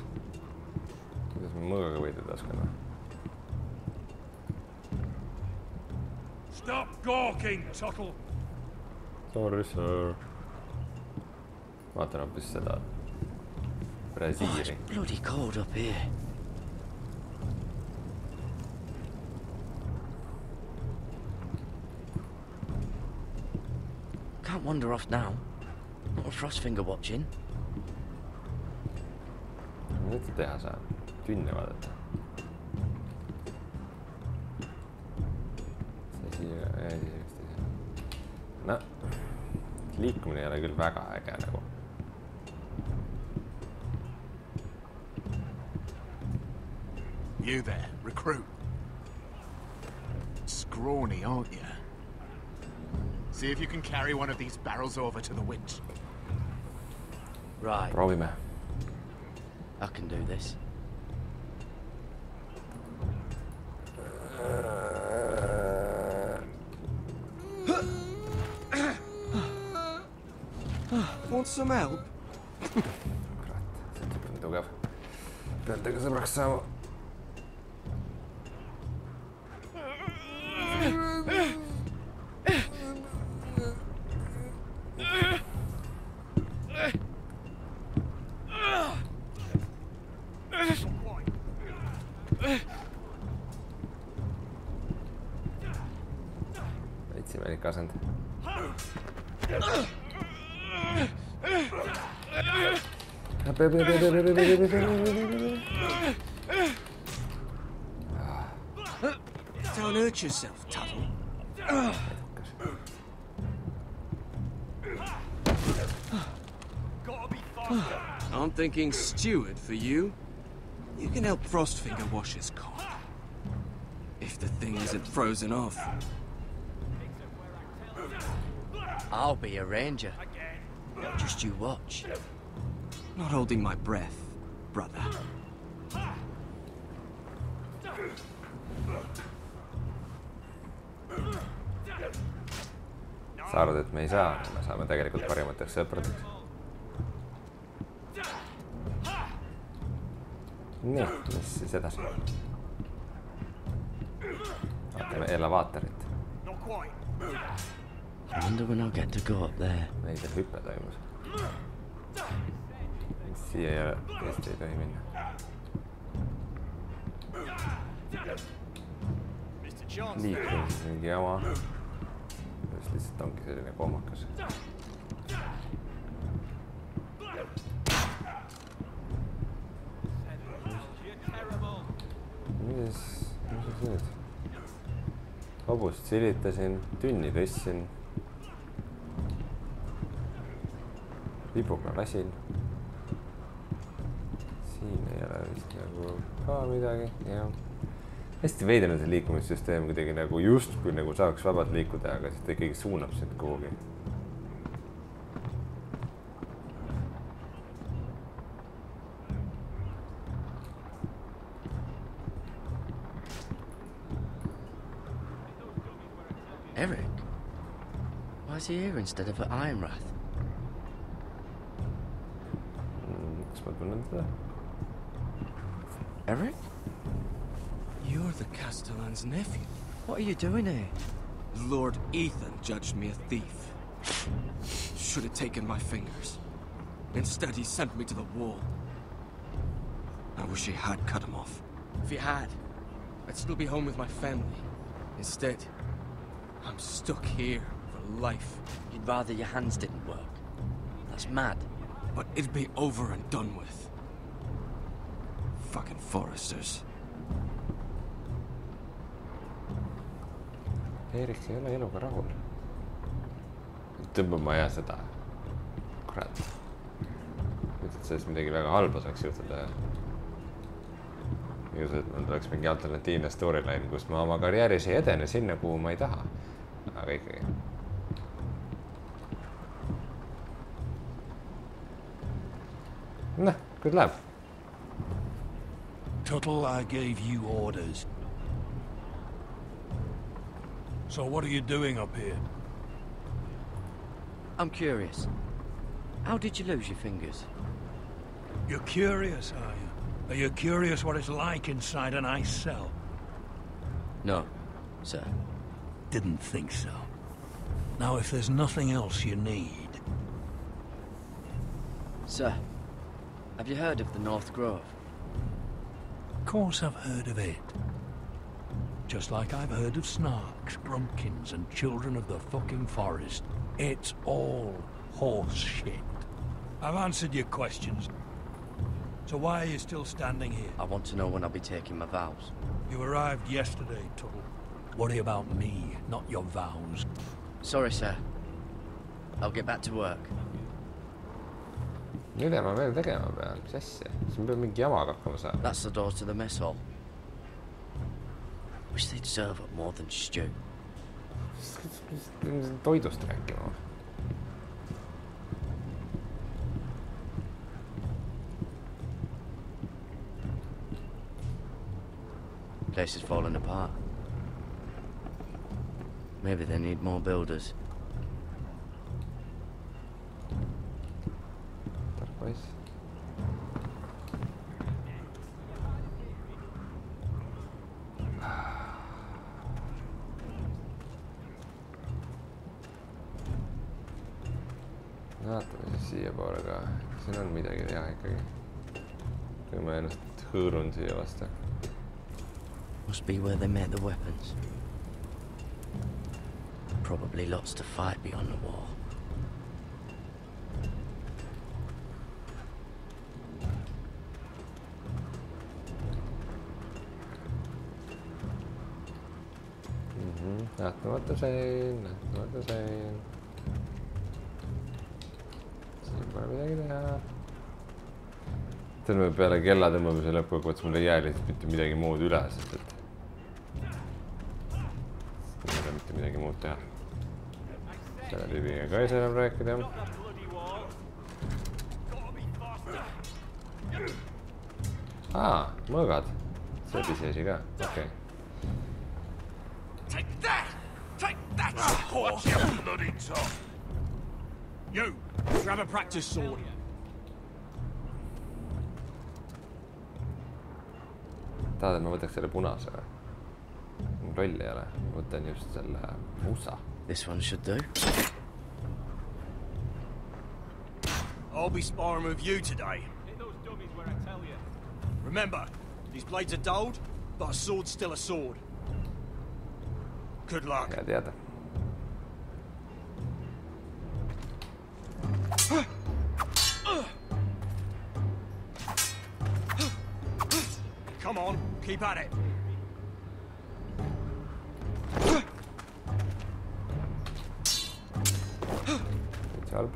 ma mõõgaga võidelda oskan või? Stop gawking, Tuttle! Sorry, sir. Vaatan hoopis seda Brasiili. Oh, it's bloody cold up here. Can't wander off now. Not a Frostfinger watching. Nüüd sa teha saad. Tünne vaadata. See siia ja siia. No, liikumine ei ole küll väga äge nagu. You there, recruit. Scrawny, aren't you? See if you can carry one of these barrels over to the winch. Right. Proovime. I can do this. Want some help? Kurat, see tüüp on tugev. Pean temaga sõbraks saama. Veits imelik asend. Don't hurt yourself, Tuttle. I'm thinking steward for you. You can help Frostfinger wash his cock. If the thing isn't frozen off. I'll be a ranger. Just you watch. Not holding my breath, brother. Sa arvad, et me ei saa, me saame tegelikult parimateks sõpradeks. Nii, mis siis edasi? Vaatame elavaatorit. I wonder when I'll get to go up there. Ei, see hüppe toimus. Siia ei ole, tõesti ei tohi minna. Liikumis mingi jama. Just lihtsalt ongi selline kohmakas. Mis nüüd? Hobust silitasin, tünni tõstsin. Libuga lasin. Siin ei ole vist nagu ka midagi. Ja. Hästi veider on see liikumissüsteem kuidagi nagu just kui nagu saaks vabalt liikuda, aga siis ta ikkagi suunab sind kuhugi. Eric? Why is he here instead of at Ironwrath? Kas ma tunnen teda? Eric? You're the Castellan's nephew. What are you doing here? Lord Ethan judged me a thief. Should have taken my fingers. Instead, he sent me to the wall. I wish he had cut him off. If he had, I'd still be home with my family. Instead, I'm stuck here for life. You'd rather your hands didn't work. That's mad. But it'd be over and done with. Fucking foresters. Erik ei ole eluga rahul. Tõmbab ma ja seda. Kurat. Nüüd, et sellest midagi väga halba saaks juhtuda. Just, et mul oleks mingi alternatiivne storyline, kus ma oma karjääris ei edene sinna, kuhu ma ei taha. Aga ikkagi. Noh, kuidas läheb? Tuttle, I gave you orders. So what are you doing up here? I'm curious. How did you lose your fingers? You're curious, are you? Are you curious what it's like inside an ice cell? No, sir. Didn't think so. Now, if there's nothing else you need... Sir, have you heard of the North Grove? Of course I've heard of it. Just like I've heard of snarks, grumpkins, and children of the fucking forest. It's all horse shit. I've answered your questions. So why are you still standing here? I want to know when I'll be taking my vows. You arrived yesterday, Tuttle. Worry about me, not your vows. Sorry, sir. I'll get back to work. Mida ma veel tegema pean? Mis asja? Siis ma pean mingi jamaga hakkama saama. That's the door to the mess hall. Wish they'd serve up more than stew. Toidust rääkima. Place is falling apart. Maybe they need more builders. Poiss. Vaatame siis siia poole ka. Siin on midagi teha ikkagi. Kui ma ennast hõõrun siia vastu. Must be where they made the weapons. Probably lots to fight beyond the wall. Nähtamata sein. Siin pole midagi teha. Tõenäoliselt peale kella tõmbamise lõppkokkuvõttes mul ei jää lihtsalt mitte midagi muud üle, sest et ei ole mitte midagi muud teha. Selle tüübiga ka ei saa enam rääkida. Mõõgad. See pisiasi ka, okei. Take that, horse, you bloody top! You, grab a practice sword. Tahad, et ma võtaks selle punase või? Mul rolli ei ole. Ma võtan just selle musa. This one should do. I'll be sparring with you today. Hit those dummies where I tell you. Remember, these blades are dulled, but a sword's still a sword. Good luck. Hea teada. Come on, keep at it. It's halb.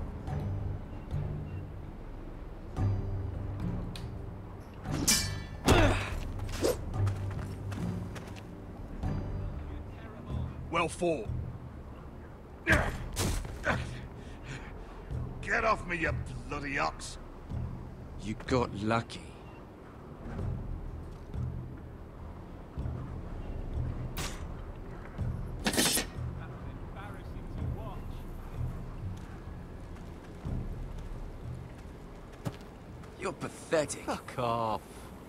Well fought. Get off me, you bloody ox. You got lucky. You're pathetic. Fuck off.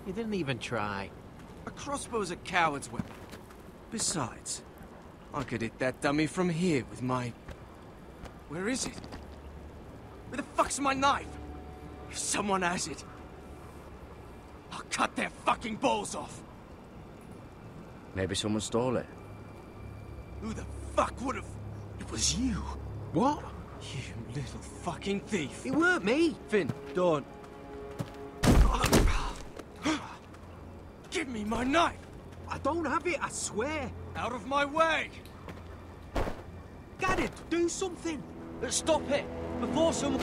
You didn't even try. A crossbow's a coward's weapon. Besides, I could hit that dummy from here with my... Where is it? Where the fuck's my knife? If someone has it, I'll cut their fucking balls off. Maybe someone stole it. Who the fuck would have... It was you. What? You little fucking thief. It weren't me. Finn, don't. Give me my knife. I don't have it, I swear. Out of my way. Get it, do something. Stop it, before someone...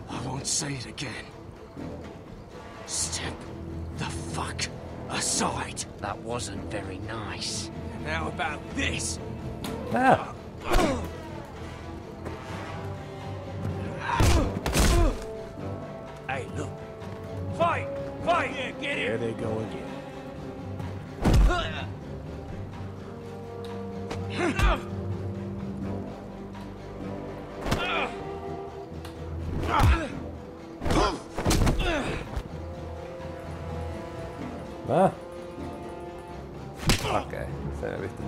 I won't say it again. Step the fuck aside. That wasn't very nice. And now about this. Hey, look. Fight! Fight! Yeah, get There it! they go again. Okei, selvitty.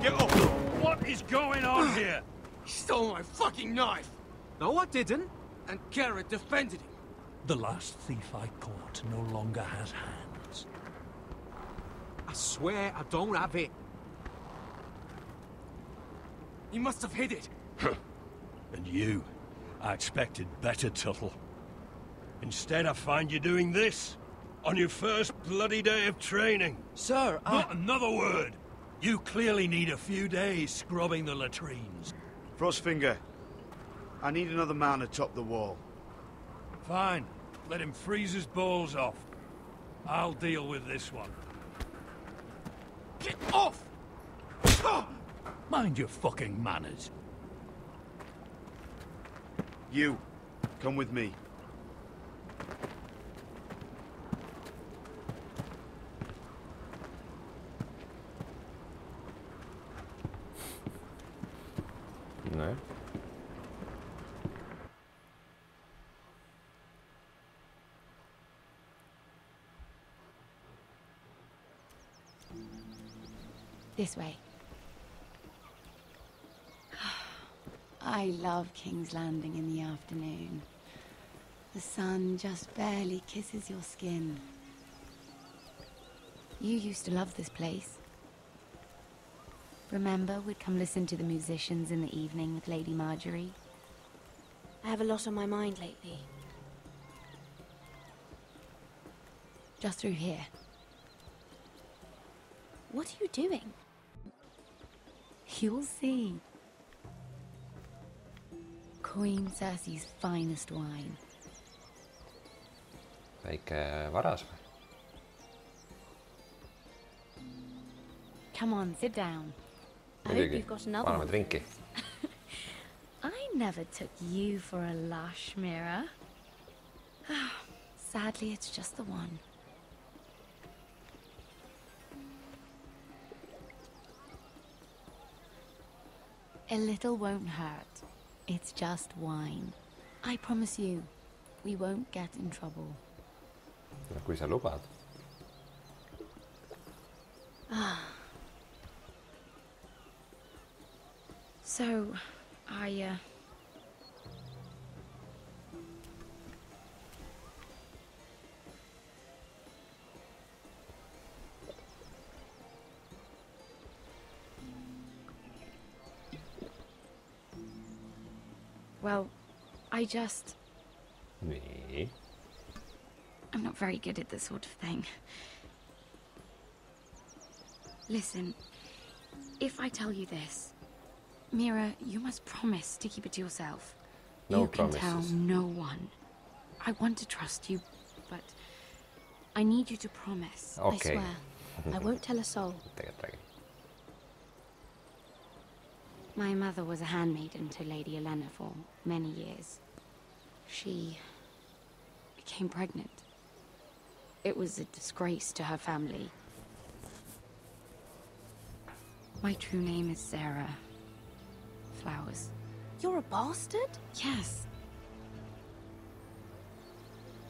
Get off! What is going on here? He stole my fucking knife! No, I didn't. And Garrett defended him. The last thief I caught no longer has hands. I swear I don't have it. He must have hid it. And you, I expected better, Tuttle. Instead, I find you doing this on your first bloody day of training. Sir, Not another word. You clearly need a few days scrubbing the latrines. Frostfinger, I need another man to top the wall. Fine. Let him freeze his balls off. I'll deal with this one. Get off! Mind your fucking manners. You, come with me. No. This way. I love King's Landing in the afternoon. The sun just barely kisses your skin. You used to love this place. Remember, we'd come listen to the musicians in the evening with Lady Marjorie? I have a lot on my mind lately. Just through here. What are you doing? You'll see. Queen Cersei's finest wine. Väike varas või? Come on, sit down. I hope you've got another Paneme one. drinki. I never took you for a lush, Mira. Sadly, it's just the one. A little won't hurt. It's just wine. I promise you, we won't get in trouble. No, kui sa lubad. So, well, I just... Nee. I'm not very good at this sort of thing. Listen, if I tell you this, Mira, you must promise to keep it to yourself. No you can promises. tell no one. I want to trust you, but I need you to promise. Okay. I swear, I won't tell a soul. My mother was a handmaiden to Lady Elena for many years. She became pregnant. It was a disgrace to her family. My true name is Sarah Flowers. You're a bastard? Yes.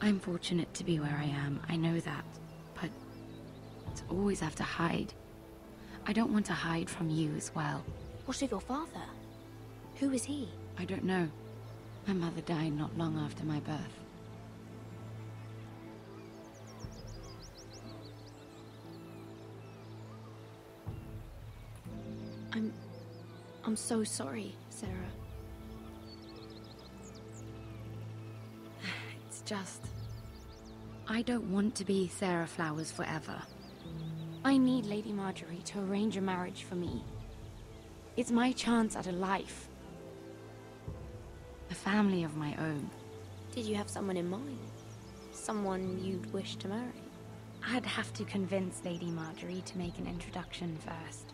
I'm fortunate to be where I am, I know that. But to always have to hide. I don't want to hide from you as well. What of your father? Who is he? I don't know. My mother died not long after my birth. I'm so sorry, Sarah. It's just... I don't want to be Sarah Flowers forever. I need Lady Marjorie to arrange a marriage for me. It's my chance at a life. A family of my own. Did you have someone in mind? Someone you'd wish to marry? I'd have to convince Lady Marjorie to make an introduction first.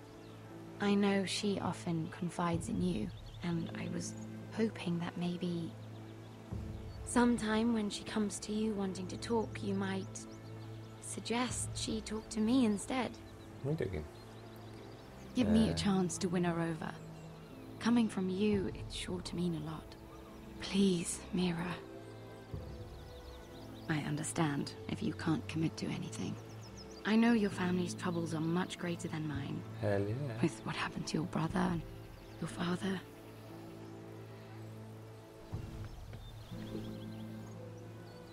I know she often confides in you, and I was hoping that maybe... sometime when she comes to you wanting to talk, you might suggest she talk to me instead. Muidugi. Give me a chance to win her over. Coming from you, it's sure to mean a lot. Please, Mira. I understand if you can't commit to anything. I know your family's troubles are much greater than mine. Hell yeah. With what happened to your brother and your father.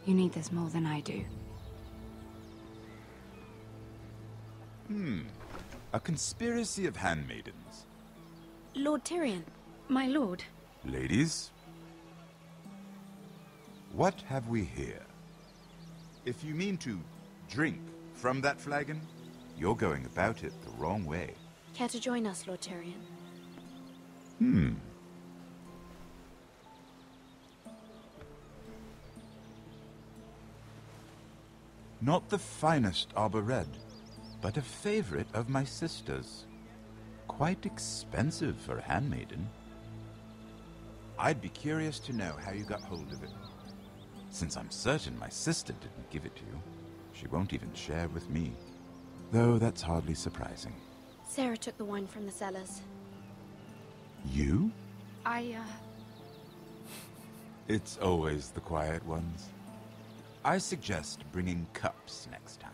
You need this more than I do. A conspiracy of handmaidens. Lord Tyrion. My lord. Ladies, what have we here? If you mean to drink from that flagon, you're going about it the wrong way. Care to join us, Lord Tyrion? Not the finest arbor red, but a favorite of my sister's. Quite expensive for a handmaiden. I'd be curious to know how you got hold of it. Since I'm certain my sister didn't give it to you, she won't even share with me. Though that's hardly surprising. Sarah took the wine from the cellars. You? I It's always the quiet ones. I suggest bringing cups next time.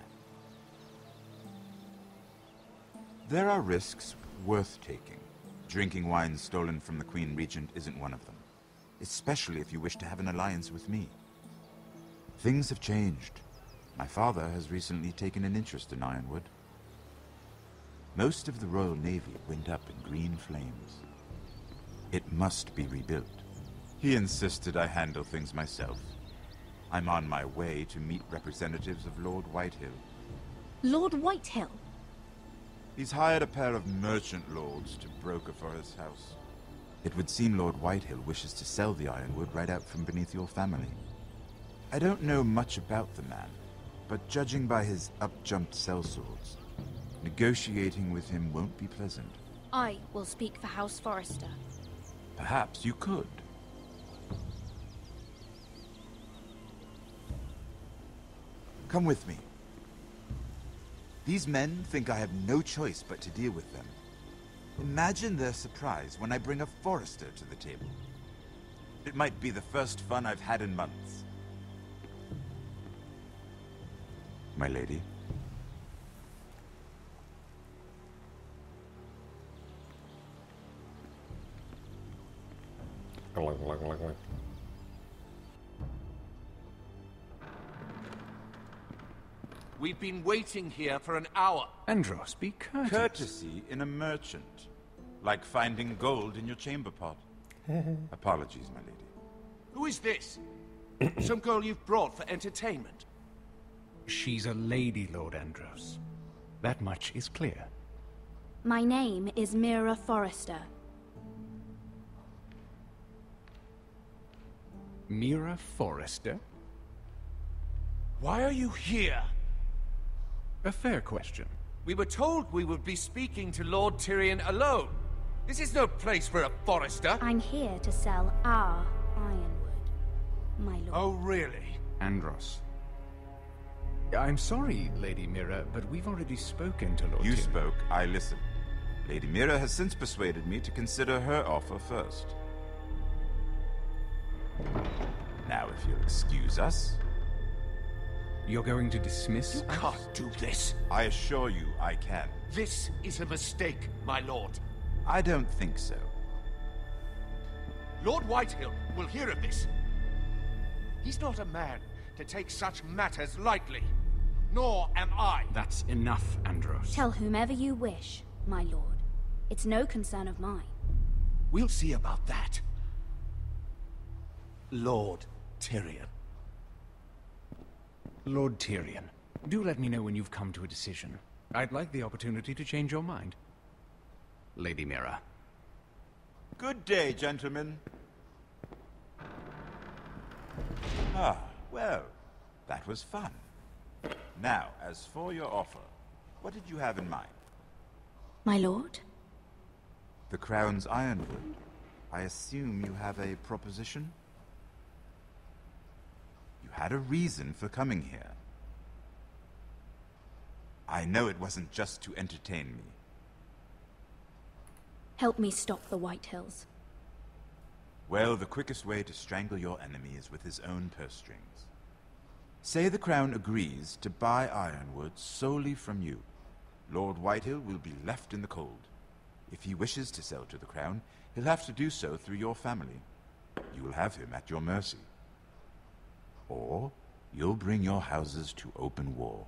There are risks worth taking. Drinking wine stolen from the Queen Regent isn't one of them. Especially if you wish to have an alliance with me. Things have changed. My father has recently taken an interest in Ironwood. Most of the Royal Navy went up in green flames. It must be rebuilt. He insisted I handle things myself. I'm on my way to meet representatives of Lord Whitehill. Lord Whitehill? He's hired a pair of merchant lords to broker for his house. It would seem Lord Whitehill wishes to sell the Ironwood right out from beneath your family. I don't know much about the man, but judging by his up-jumped sellswords, negotiating with him won't be pleasant. I will speak for House Forrester. Perhaps you could. Come with me. These men think I have no choice but to deal with them. Imagine their surprise when I bring a Forrester to the table. It might be the first fun I've had in months. My lady. We've been waiting here for an hour. Andros, be courteous. Courtesy in a merchant. Like finding gold in your chamber pot. Apologies, my lady. Who is this? Some girl you've brought for entertainment? She's a lady, Lord Andros. That much is clear. My name is Mira Forrester. Mira Forrester? Why are you here? A fair question. We were told we would be speaking to Lord Tyrion alone. This is no place for a Forrester. I'm here to sell our Ironwood, my lord. Oh, really? Andros. I'm sorry, Lady Mira, but we've already spoken to Lord You Tyrion. spoke, I listened. Lady Mira has since persuaded me to consider her offer first. Now, if you'll excuse us... You're going to dismiss You can't do this. I assure you I can. This is a mistake, my lord. I don't think so. Lord Whitehill will hear of this. He's not a man to take such matters lightly. Nor am I. That's enough, Andros. Tell whomever you wish, my lord. It's no concern of mine. We'll see about that. Lord Tyrion. Lord Tyrion, do let me know when you've come to a decision. I'd like the opportunity to change your mind. Lady Mira. Good day, gentlemen. Ah, well, that was fun. Now, as for your offer, what did you have in mind? My lord? The Crown's Ironwood. I assume you have a proposition? You had a reason for coming here. I know it wasn't just to entertain me. Help me stop the Whitehills. Well, the quickest way to strangle your enemy is with his own purse strings. Say the Crown agrees to buy Ironwood solely from you. Lord Whitehill will be left in the cold. If he wishes to sell to the Crown, he'll have to do so through your family. You will have him at your mercy. Or you'll bring your houses to open war.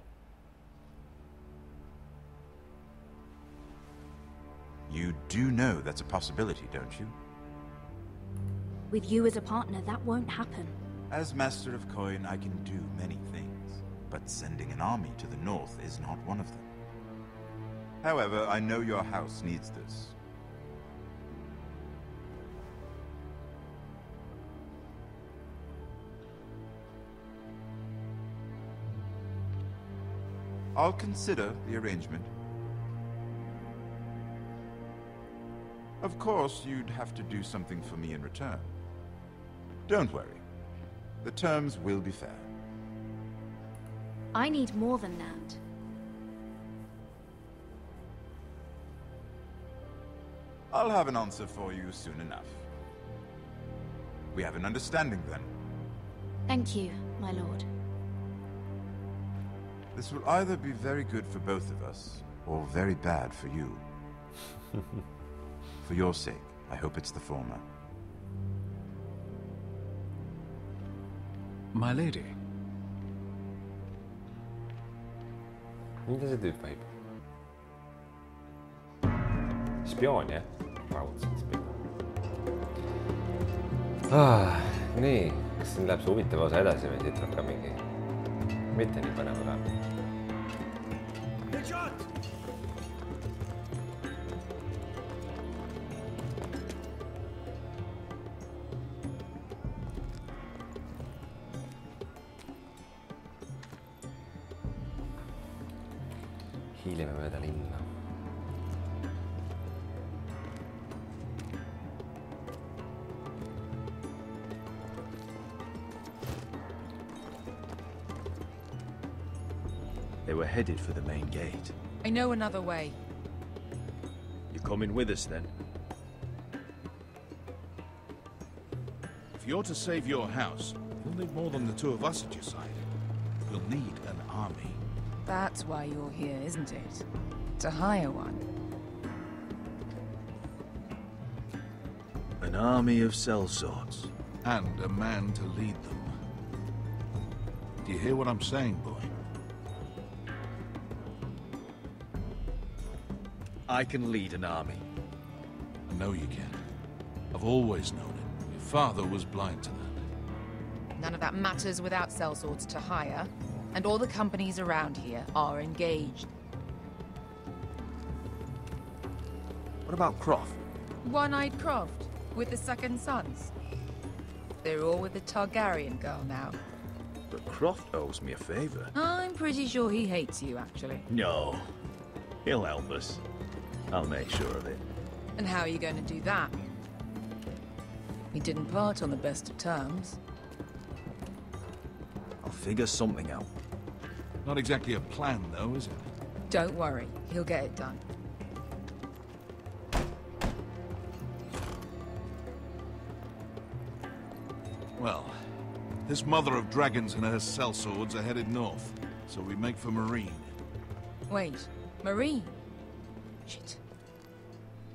You do know that's a possibility, don't you? With you as a partner, that won't happen. As Master of Coin, I can do many things, but sending an army to the north is not one of them. However, I know your house needs this. I'll consider the arrangement. Of course, you'd have to do something for me in return. Don't worry. The terms will be fair. I need more than that. I'll have an answer for you soon enough. We have an understanding then. Thank you, my lord. This will either be very good for both of us, or very bad for you. For your sake, I hope it's the former. My lady. Mitä se tyyppi väipä? Spioon, raudselt spioon. Nii, kas siin läheb see huvitav osa edasi või siit tuleb ka mingi... Mitte nii põnev osa. Hiilime mööda linna. They were headed for the main gate. I know another way. You're coming with us then? If you're to save your house, you'll need more than the two of us at your side. You'll need an army. That's why you're here, isn't it? To hire one. An army of sellswords. And a man to lead them. Do you hear what I'm saying, boy? I can lead an army. I know you can. I've always known it. Your father was blind to that. None of that matters without sellswords to hire, and all the companies around here are engaged. What about Croft? One-eyed Croft, with the second sons. They're all with the Targaryen girl now. But Croft owes me a favor. I'm pretty sure he hates you, actually. No. He'll help us. I'll make sure of it. And how are you going to do that? We didn't part on the best of terms. I'll figure something out. Not exactly a plan, though, is it? Don't worry, he'll get it done. Well, this mother of dragons and her sellswords are headed north, so we make for Marine. Wait, Marine? Shit.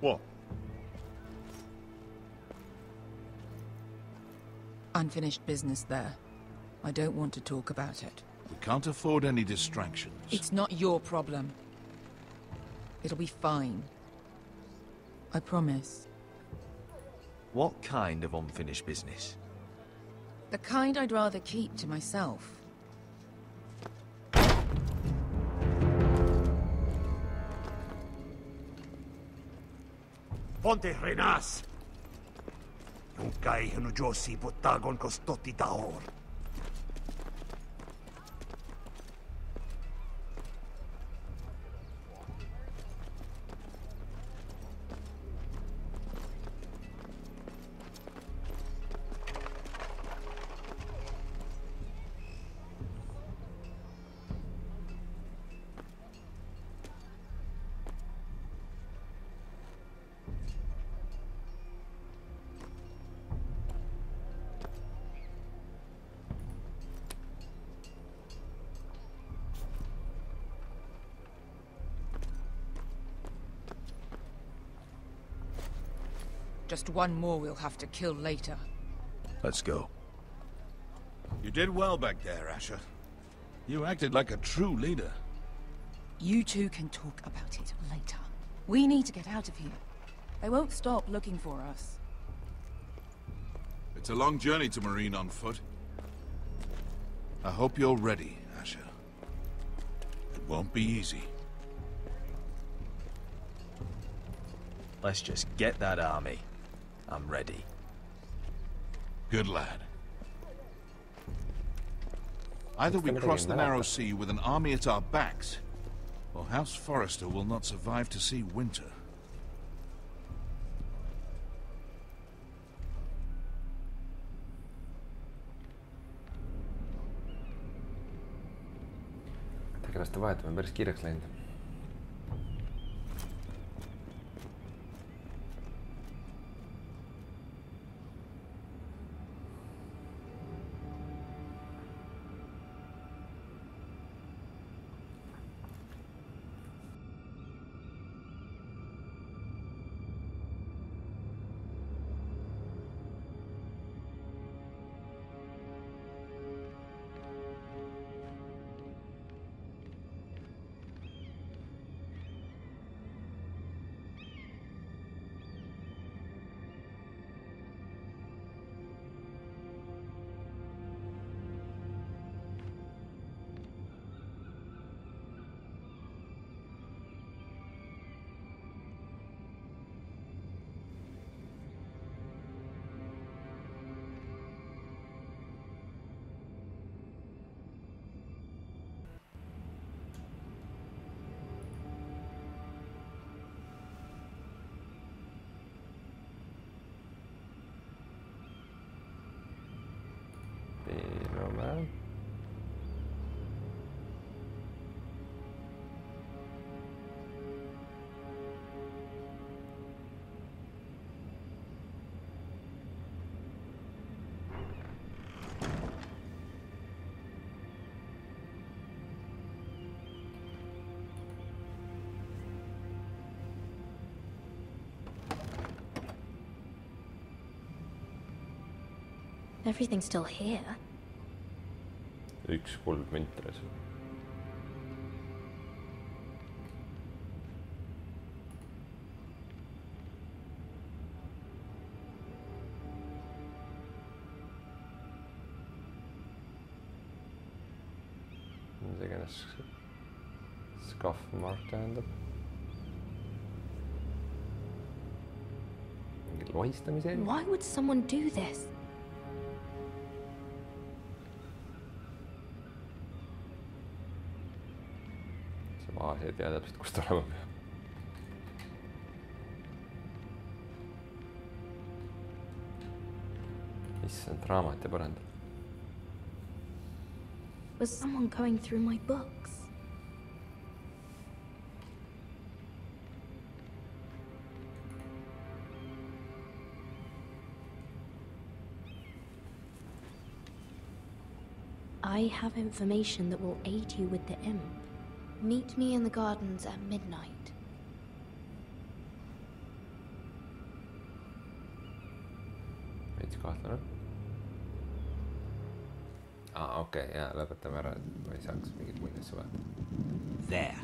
What? Unfinished business there. I don't want to talk about it. We can't afford any distractions. It's not your problem. It'll be fine. I promise. What kind of unfinished business? The kind I'd rather keep to myself. Ponte Renas! Yung kai hanu Josi botagon kostoti taor. Just one more we'll have to kill later. Let's go. You did well back there, Asher. You acted like a true leader. You two can talk about it later. We need to get out of here. They won't stop looking for us. It's a long journey to Marine on foot. I hope you're ready, Asher. It won't be easy. Let's just get that army. I'm ready. Good lad. Either we cross the narrow sea with an army at our backs, or House Forrester will not survive to see winter. Tegelaste vahetamine on päris kiireks läinud. Man. Everything's still here. Üks kuldmünt alles. Mis iganes scuff mark tähendab. Mingi lohistamise. Why would someone do this? Ei tea täpselt, kust olema peab. Issand, raamat ja põrand. Was someone going through my books? I have information that will aid you with the imp. Meet me in the gardens at midnight. Veits kahtlane. Okei, jaa, lõpetame ära, et ma ei saaks mingit muid asju vaadata. There.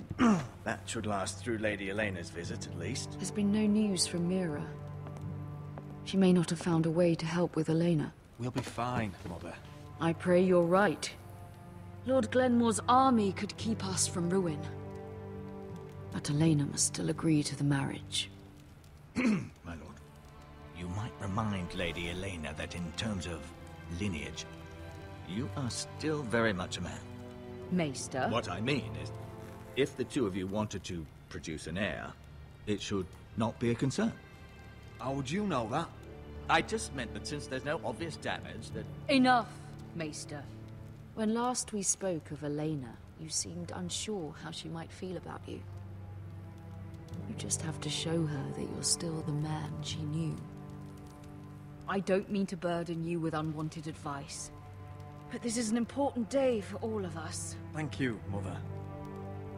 That should last through Lady Elena's visit, at least. There's been no news from Mira. She may not have found a way to help with Elena. We'll be fine, Mother. I pray you're right. Lord Glenmore's army could keep us from ruin. But Elena must still agree to the marriage. My lord, you might remind Lady Elena that in terms of lineage, you are still very much a man. Maester? What I mean is, if the two of you wanted to produce an heir, it should not be a concern. How would you know that? I just meant that since there's no obvious damage, that... Enough, Maester. When last we spoke of Elena, you seemed unsure how she might feel about you. You just have to show her that you're still the man she knew. I don't mean to burden you with unwanted advice, but this is an important day for all of us. Thank you, Mother.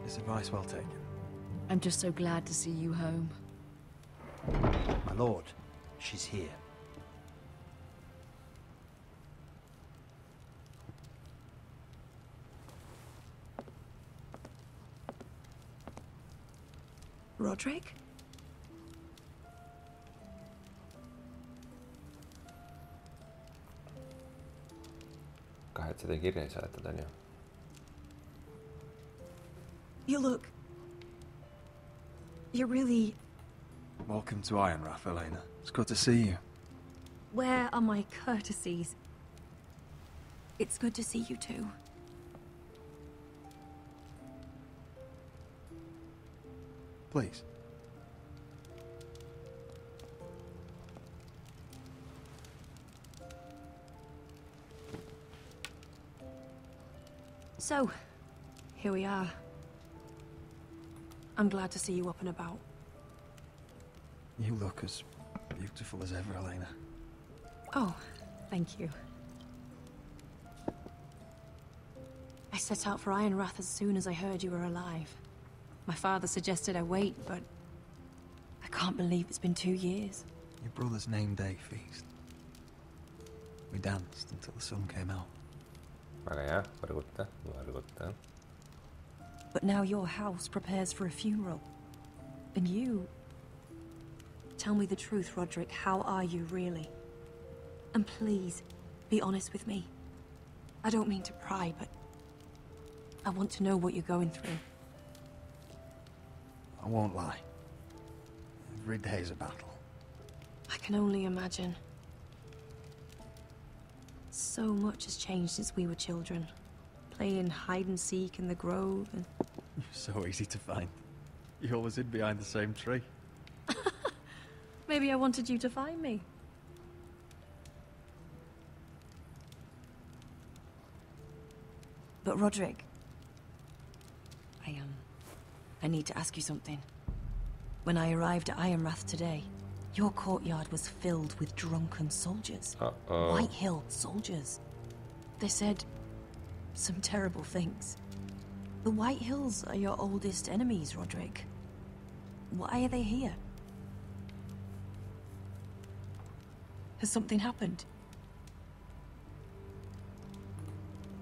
This advice well taken. I'm just so glad to see you home. My lord, she's here. Roderick? et seda kirja saatad, on ju? You look... You're really... Welcome to Ironrath, Elena. It's good to see you. Where are my courtesies? It's good to see you too. Please. So, here we are. I'm glad to see you up and about. You look as beautiful as ever, Elena. Oh, thank you. I set out for Ironrath as soon as I heard you were alive. My father suggested I wait, but I can't believe it's been 2 years. Your brother's name day feast. We danced until the sun came out. But now your house prepares for a funeral. And you... Tell me the truth, Roderick. How are you, really? And please, be honest with me. I don't mean to pry, but... I want to know what you're going through. I won't lie. Every day's a battle. I can only imagine. So much has changed since we were children. Playing hide and seek in the grove and... You're so easy to find. You always hid behind the same tree. Maybe I wanted you to find me. But Roderick... I need to ask you something. When I arrived at Ironrath today, your courtyard was filled with drunken soldiers. White Hill soldiers. They said some terrible things. The White Hills are your oldest enemies, Roderick. Why are they here? Has something happened?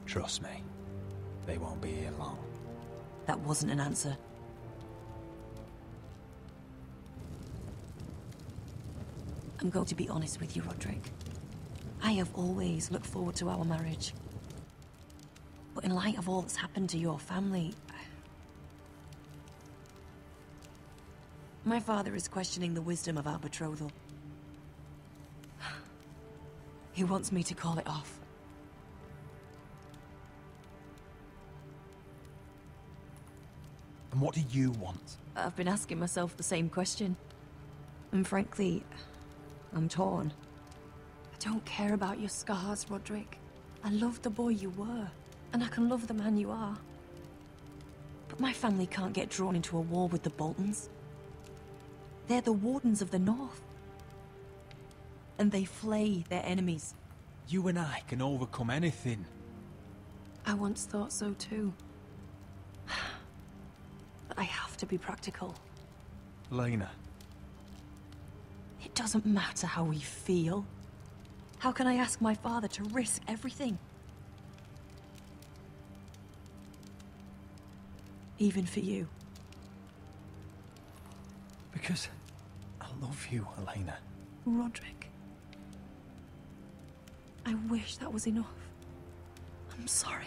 Trust me, they won't be here long. That wasn't an answer. I'm going to be honest with you, Roderick. I have always looked forward to our marriage. But in light of all that's happened to your family... My father is questioning the wisdom of our betrothal. He wants me to call it off. And what do you want? I've been asking myself the same question. And frankly, I'm torn. I don't care about your scars, Roderick. I love the boy you were, and I can love the man you are. But my family can't get drawn into a war with the Boltons. They're the Wardens of the North. And they flay their enemies. You and I can overcome anything. I once thought so too. But I have to be practical. Lena. It doesn't matter how we feel. How can I ask my father to risk everything? Even for you. Because I love you, Elena. Roderick. I wish that was enough. I'm sorry.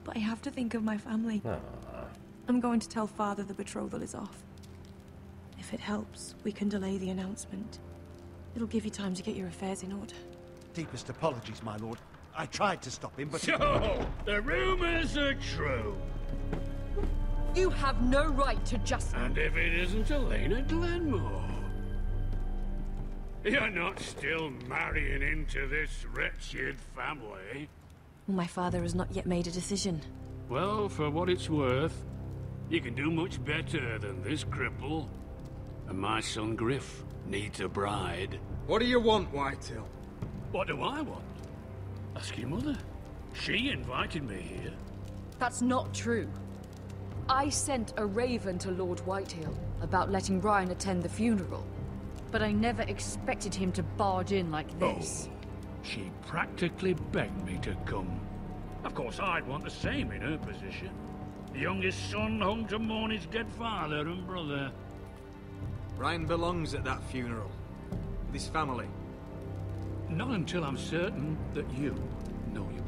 But I have to think of my family. I'm going to tell Father the betrothal is off. If it helps, we can delay the announcement. It'll give you time to get your affairs in order. Deepest apologies, my lord. I tried to stop him, but... So, the rumors are true. You have no right to just... And if it isn't Elena Glenmore? You're not still marrying into this wretched family? My father has not yet made a decision. Well, for what it's worth, you can do much better than this cripple. And my son Griff needs a bride. What do you want, Whitehill? What do I want? Ask your mother. She invited me here. That's not true. I sent a raven to Lord Whitehill about letting Rein attend the funeral. But I never expected him to barge in like this. Oh, she practically begged me to come. Of course, I'd want the same in her position. The youngest son home to mourn his dead father and brother. Rein belongs at that funeral. With his family. Not until I'm certain that you know your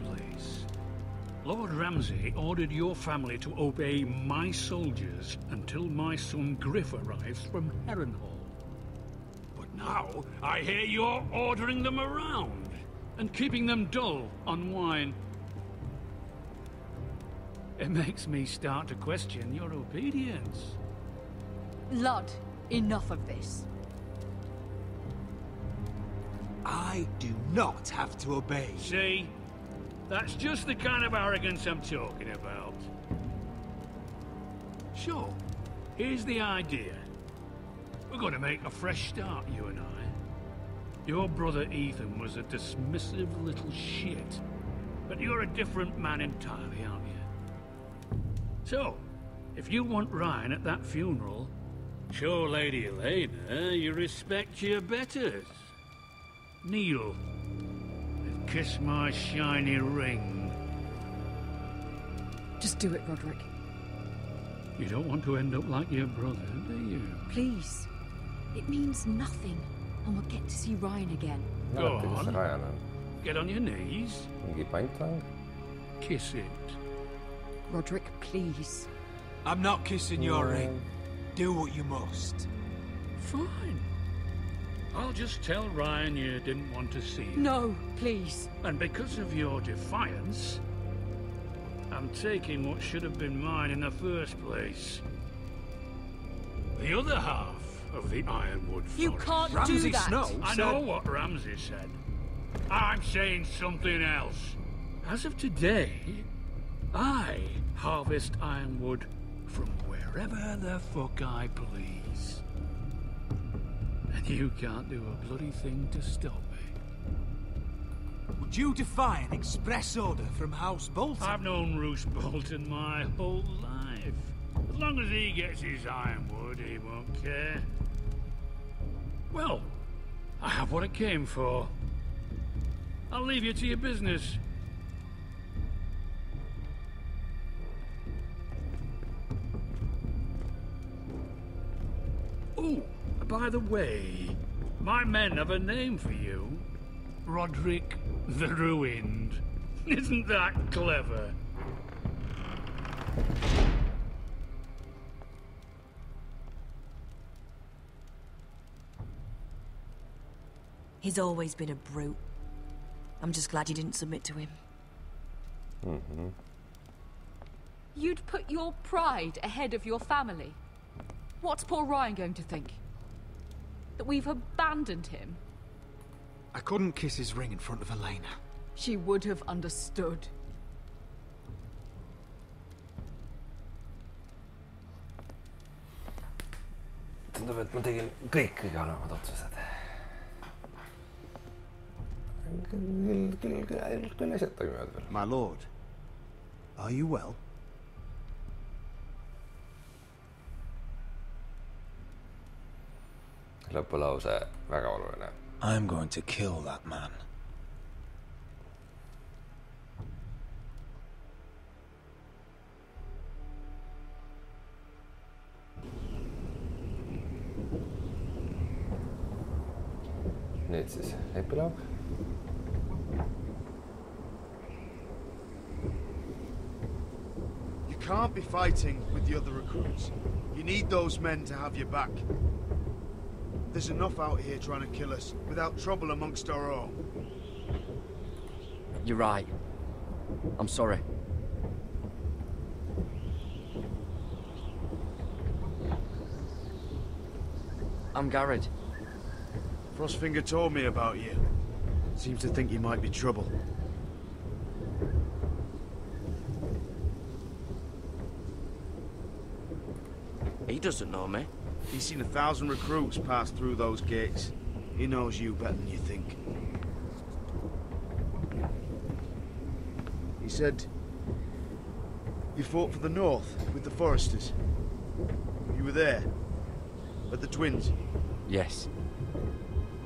Lord Ramsay ordered your family to obey my soldiers until my son Griff arrives from Harrenhal. But now, I hear you're ordering them around and keeping them dull on wine. It makes me start to question your obedience. Lud, enough of this. I do not have to obey. See? That's just the kind of arrogance I'm talking about. So, here's the idea. We're going to make a fresh start, you and I. Your brother Ethan was a dismissive little shit. But you're a different man entirely, aren't you? So, if you want Rein at that funeral, show Lady Elena you respect your betters. Kneel. Kiss my shiny ring. Just do it, Roderick. You don't want to end up like your brother, do you? Please. It means nothing, and we'll get to see Rein again. Go on. Get on your knees. Kiss it. Roderick, please. I'm not kissing your ring. Do what you must. Fine. I'll just tell Rein you didn't want to see him. No, please. And because of your defiance, I'm taking what should have been mine in the first place. The other half of the Ironwood Forest. You can't do that. I know what Ramsay said. I'm saying something else. As of today, I harvest Ironwood from wherever the fuck I please. And you can't do a bloody thing to stop me. Would you defy an express order from House Bolton? I've known Roose Bolton my whole life. As long as he gets his Ironwood, he won't care. Well, I have what I came for. I'll leave you to your business. Oh, by the way, my men have a name for you. Roderick the Ruined. Isn't that clever? He's always been a brute. I'm just glad you didn't submit to him. You'd put your pride ahead of your family. What's poor Rein going to think? That we've abandoned him? I couldn't kiss his ring in front of Elena. She would have understood. Tundub, et ma tegin kõik kõige halvemad otsused. Küll asjatagi mööda veel. My lord, are you well? Lõpulause väga oluline. I'm going to kill that man. Nüüd siis epiloog. You can't be fighting with the other recruits. You need those men to have your back. There's enough out here trying to kill us without trouble amongst our own. You're right. I'm sorry. I'm Garrett. Frostfinger told me about you. Seems to think you might be trouble. He doesn't know me. He's seen 1,000 recruits pass through those gates. He knows you better than you think. He said you fought for the North with the Foresters. You were there, at the Twins. Yes.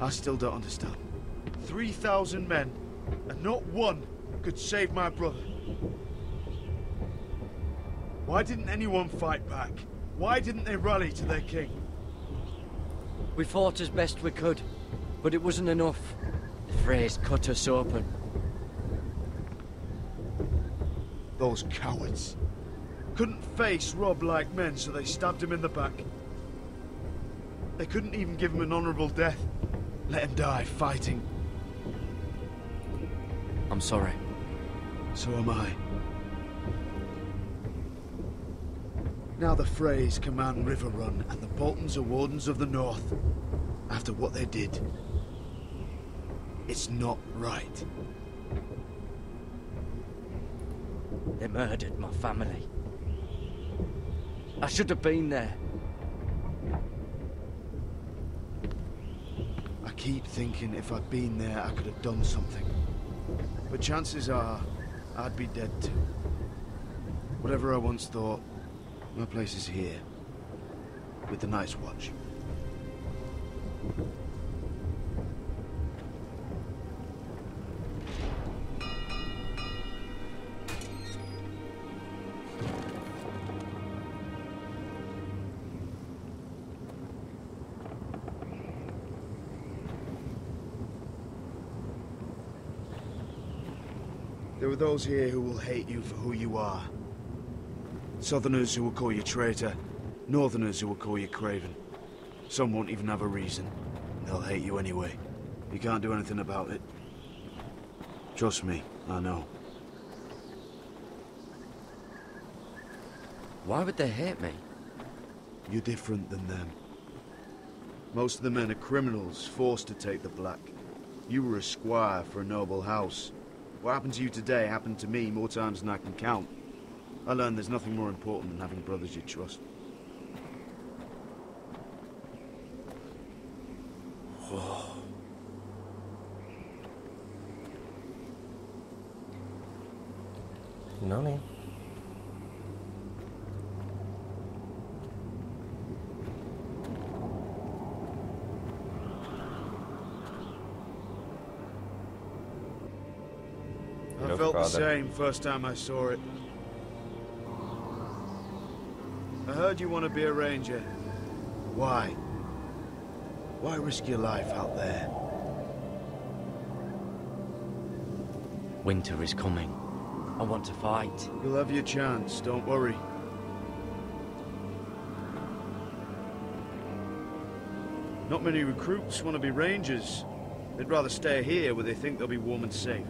I still don't understand. 3,000 men, and not one could save my brother. Why didn't anyone fight back? Why didn't they rally to their king? We fought as best we could, but it wasn't enough. The Freys cut us open. Those cowards. Couldn't face Rob like men, so they stabbed him in the back. They couldn't even give him an honorable death. Let him die fighting. I'm sorry. So am I. Now the Freys command River Run, and the Boltons are Wardens of the North. After what they did. It's not right. They murdered my family. I should have been there. I keep thinking if I'd been there, I could have done something. But chances are, I'd be dead too. Whatever I once thought, my place is here. With the Night's Watch. There are those here who will hate you for who you are. Southerners who will call you traitor, Northerners who will call you craven. Some won't even have a reason. They'll hate you anyway. You can't do anything about it. Trust me, I know. Why would they hate me? You're different than them. Most of the men are criminals, forced to take the black. You were a squire for a noble house. What happened to you today happened to me more times than I can count. I learned there's nothing more important than having brothers you trust. Nani? I felt the same first time I saw it. I heard you want to be a ranger. Why? Why risk your life out there? Winter is coming. I want to fight. You'll have your chance, don't worry. Not many recruits want to be rangers. They'd rather stay here where they think they'll be warm and safe.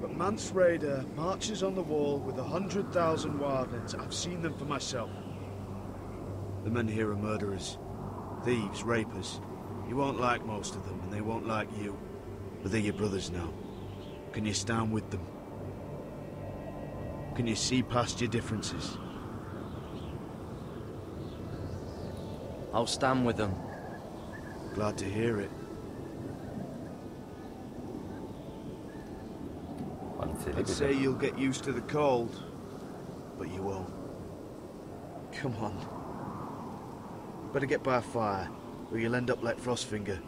But Mance Raider marches on the wall with 100,000 wildlings. I've seen them for myself. The men here are murderers. Thieves, rapers. You won't like most of them, and they won't like you. But they're your brothers now. Can you stand with them? Can you see past your differences? I'll stand with them. Glad to hear it. I'd say you'll get used to the cold, but you won't. Come on. Better get by a fire, or you'll end up like Frostfinger.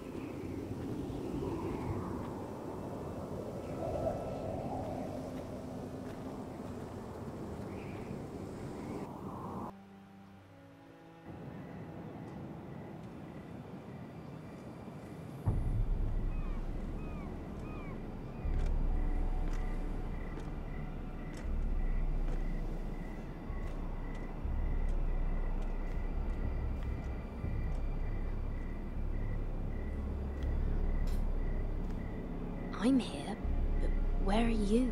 I'm here, but where are you?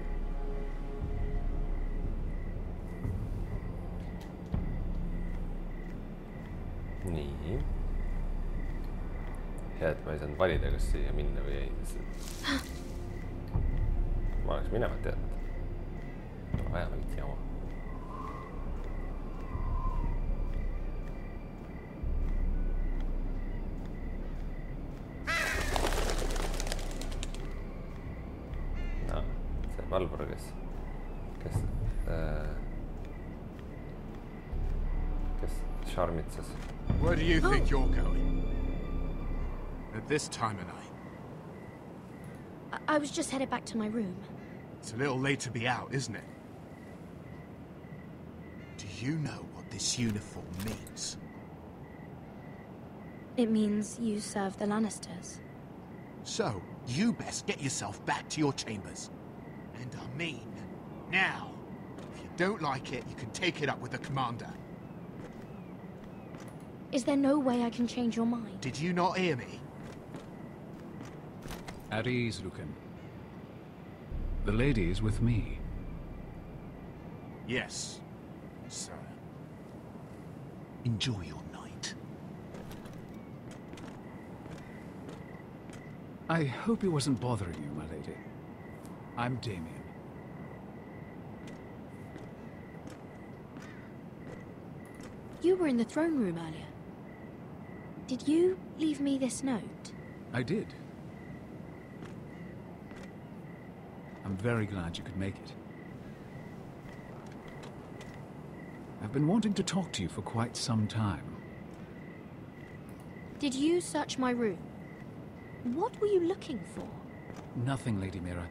nii. hea, et ma ei saanud valida, kas siia minna või ei. Ma oleks minema teadnud. Aja mingit jama. Valvur, kes šarmitsas. Where do you think you're going? At this time of night? I was just headed back to my room. It's a little late to be out, isn't it? Do you know what this uniform means? It means you serve the Lannisters. So, you best get yourself back to your chambers. And I mean, now. don't like it, you can take it up with the commander. Is there no way I can change your mind? Did you not hear me? At ease, Lucan. The lady is with me. Yes, sir. Enjoy your night. I hope he wasn't bothering you, my lady. I'm Damien. You were in the throne room earlier. Did you leave me this note? I did. I'm very glad you could make it. I've been wanting to talk to you for quite some time. Did you search my room? What were you looking for? Nothing, Lady Mira.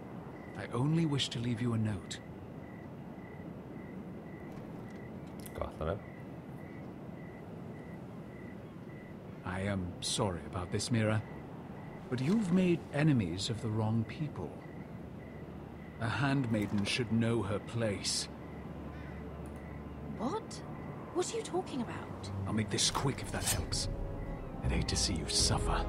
I only wish to leave you a note. Kahtlane. I am sorry about this, Mira, but you've made enemies of the wrong people. A handmaiden should know her place. What? What are you talking about? I'll make this quick if that helps. I'd hate to see you suffer.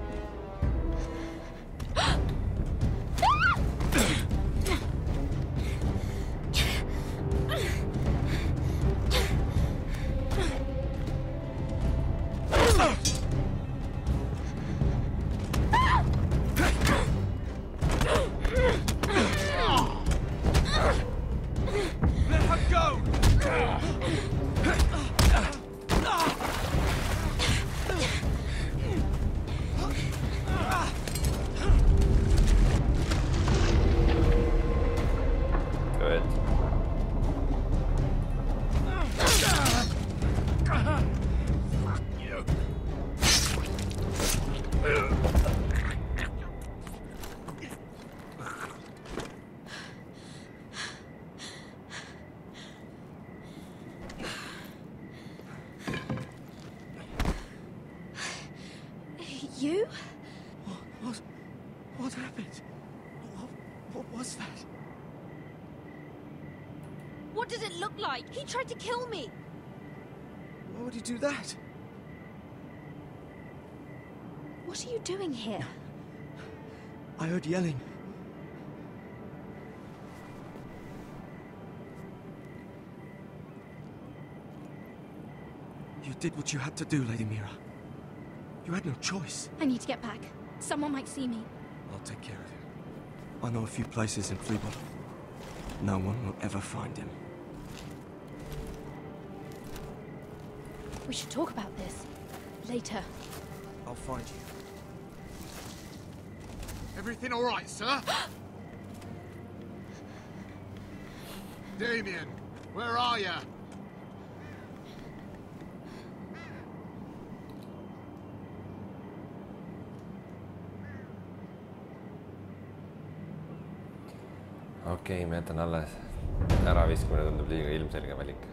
You? What happened? What was that? What does it look like? He tried to kill me! Why would he do that? What are you doing here? I heard yelling. You did what you had to do, Lady Mira. You had no choice. I need to get back. Someone might see me. I'll take care of him. I know a few places in Freebottom. No one will ever find him. We should talk about this. Later. I'll find you. Everything all right, sir? Damien, where are you? Okei, ma jätan alles. Äraviskumine tundub liiga ilmselge valik.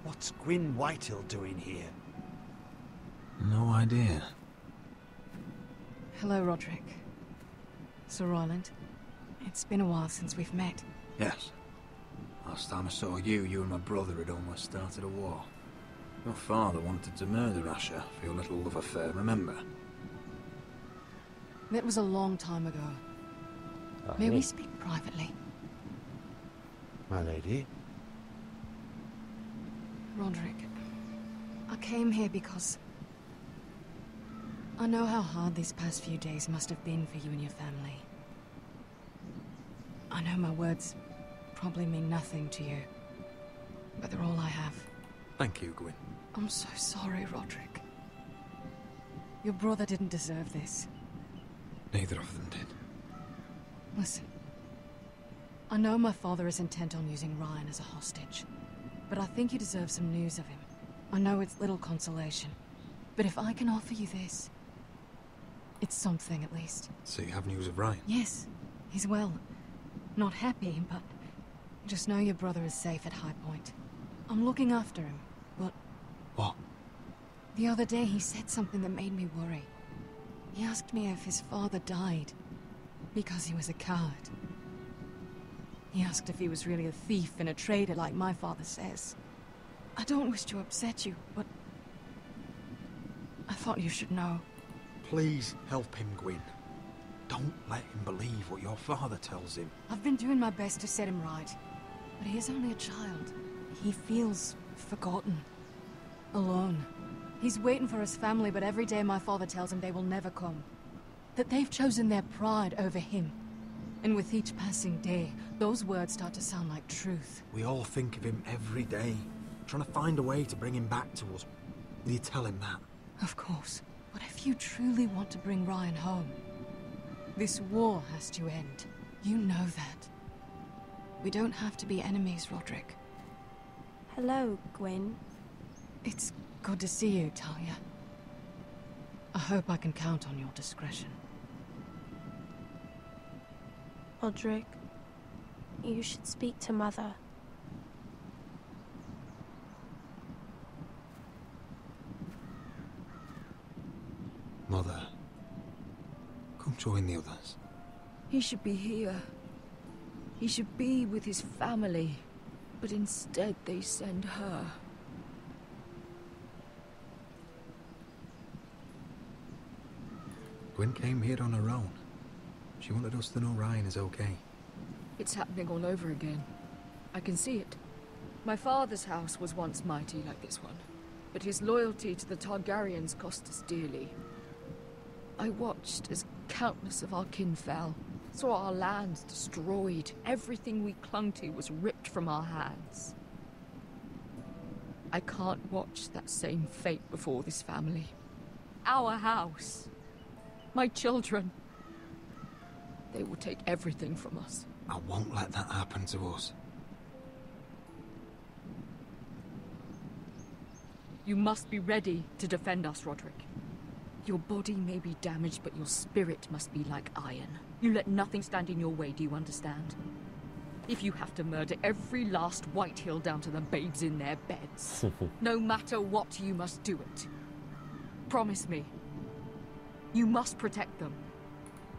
What's Gwyn Whitehill doing here? No idea. Hello, Roderick. Sir Roland. It's been a while since we've met. Yes. Last time I saw you and my brother had almost started a war. Your father wanted to murder Asher for your little love affair, remember? That was a long time ago. May we speak privately? My lady? Roderick, I came here because I know how hard these past few days must have been for you and your family. I know my words probably mean nothing to you, but they're all I have. Thank you, Gwyn. I'm so sorry, Roderick. Your brother didn't deserve this. Neither of them did. Listen, I know my father is intent on using Ryan as a hostage, but I think you deserve some news of him. I know it's little consolation, but if I can offer you this, it's something at least. So you have news of Ryan? Yes, he's well. Not happy, but just know your brother is safe at High Point. I'm looking after him, but... What? The other day he said something that made me worry. He asked me if his father died because he was a coward. He asked if he was really a thief and a traitor like my father says. I don't wish to upset you, but I thought you should know. Please help him, Gwyn. Don't let him believe what your father tells him. I've been doing my best to set him right, but he is only a child. He feels forgotten, alone. He's waiting for his family, but every day my father tells him they will never come. That they've chosen their pride over him. And with each passing day, those words start to sound like truth. We all think of him every day, trying to find a way to bring him back to us. Will you tell him that? Of course. But if you truly want to bring Ryan home, this war has to end. You know that. We don't have to be enemies, Roderick. Hello, Gwyn. It's good to see you, Talia. I hope I can count on your discretion. Roderick, you should speak to Mother. Mother, come join the others. He should be here. He should be with his family. But instead they send her. Gwyn came here on her own. She wanted us to know Ryan is okay. It's happening all over again. I can see it. My father's house was once mighty like this one, but his loyalty to the Targaryens cost us dearly. I watched as countless of our kin fell, saw our lands destroyed, everything we clung to was ripped from our hands. I can't watch that same fate before this family. Our house. My children. They will take everything from us. I won't let that happen to us. You must be ready to defend us, Roderick. Your body may be damaged, but your spirit must be like iron. You let nothing stand in your way, do you understand? If you have to murder every last Whitehill down to the babes in their beds, no matter what, you must do it. Promise me. You must protect them.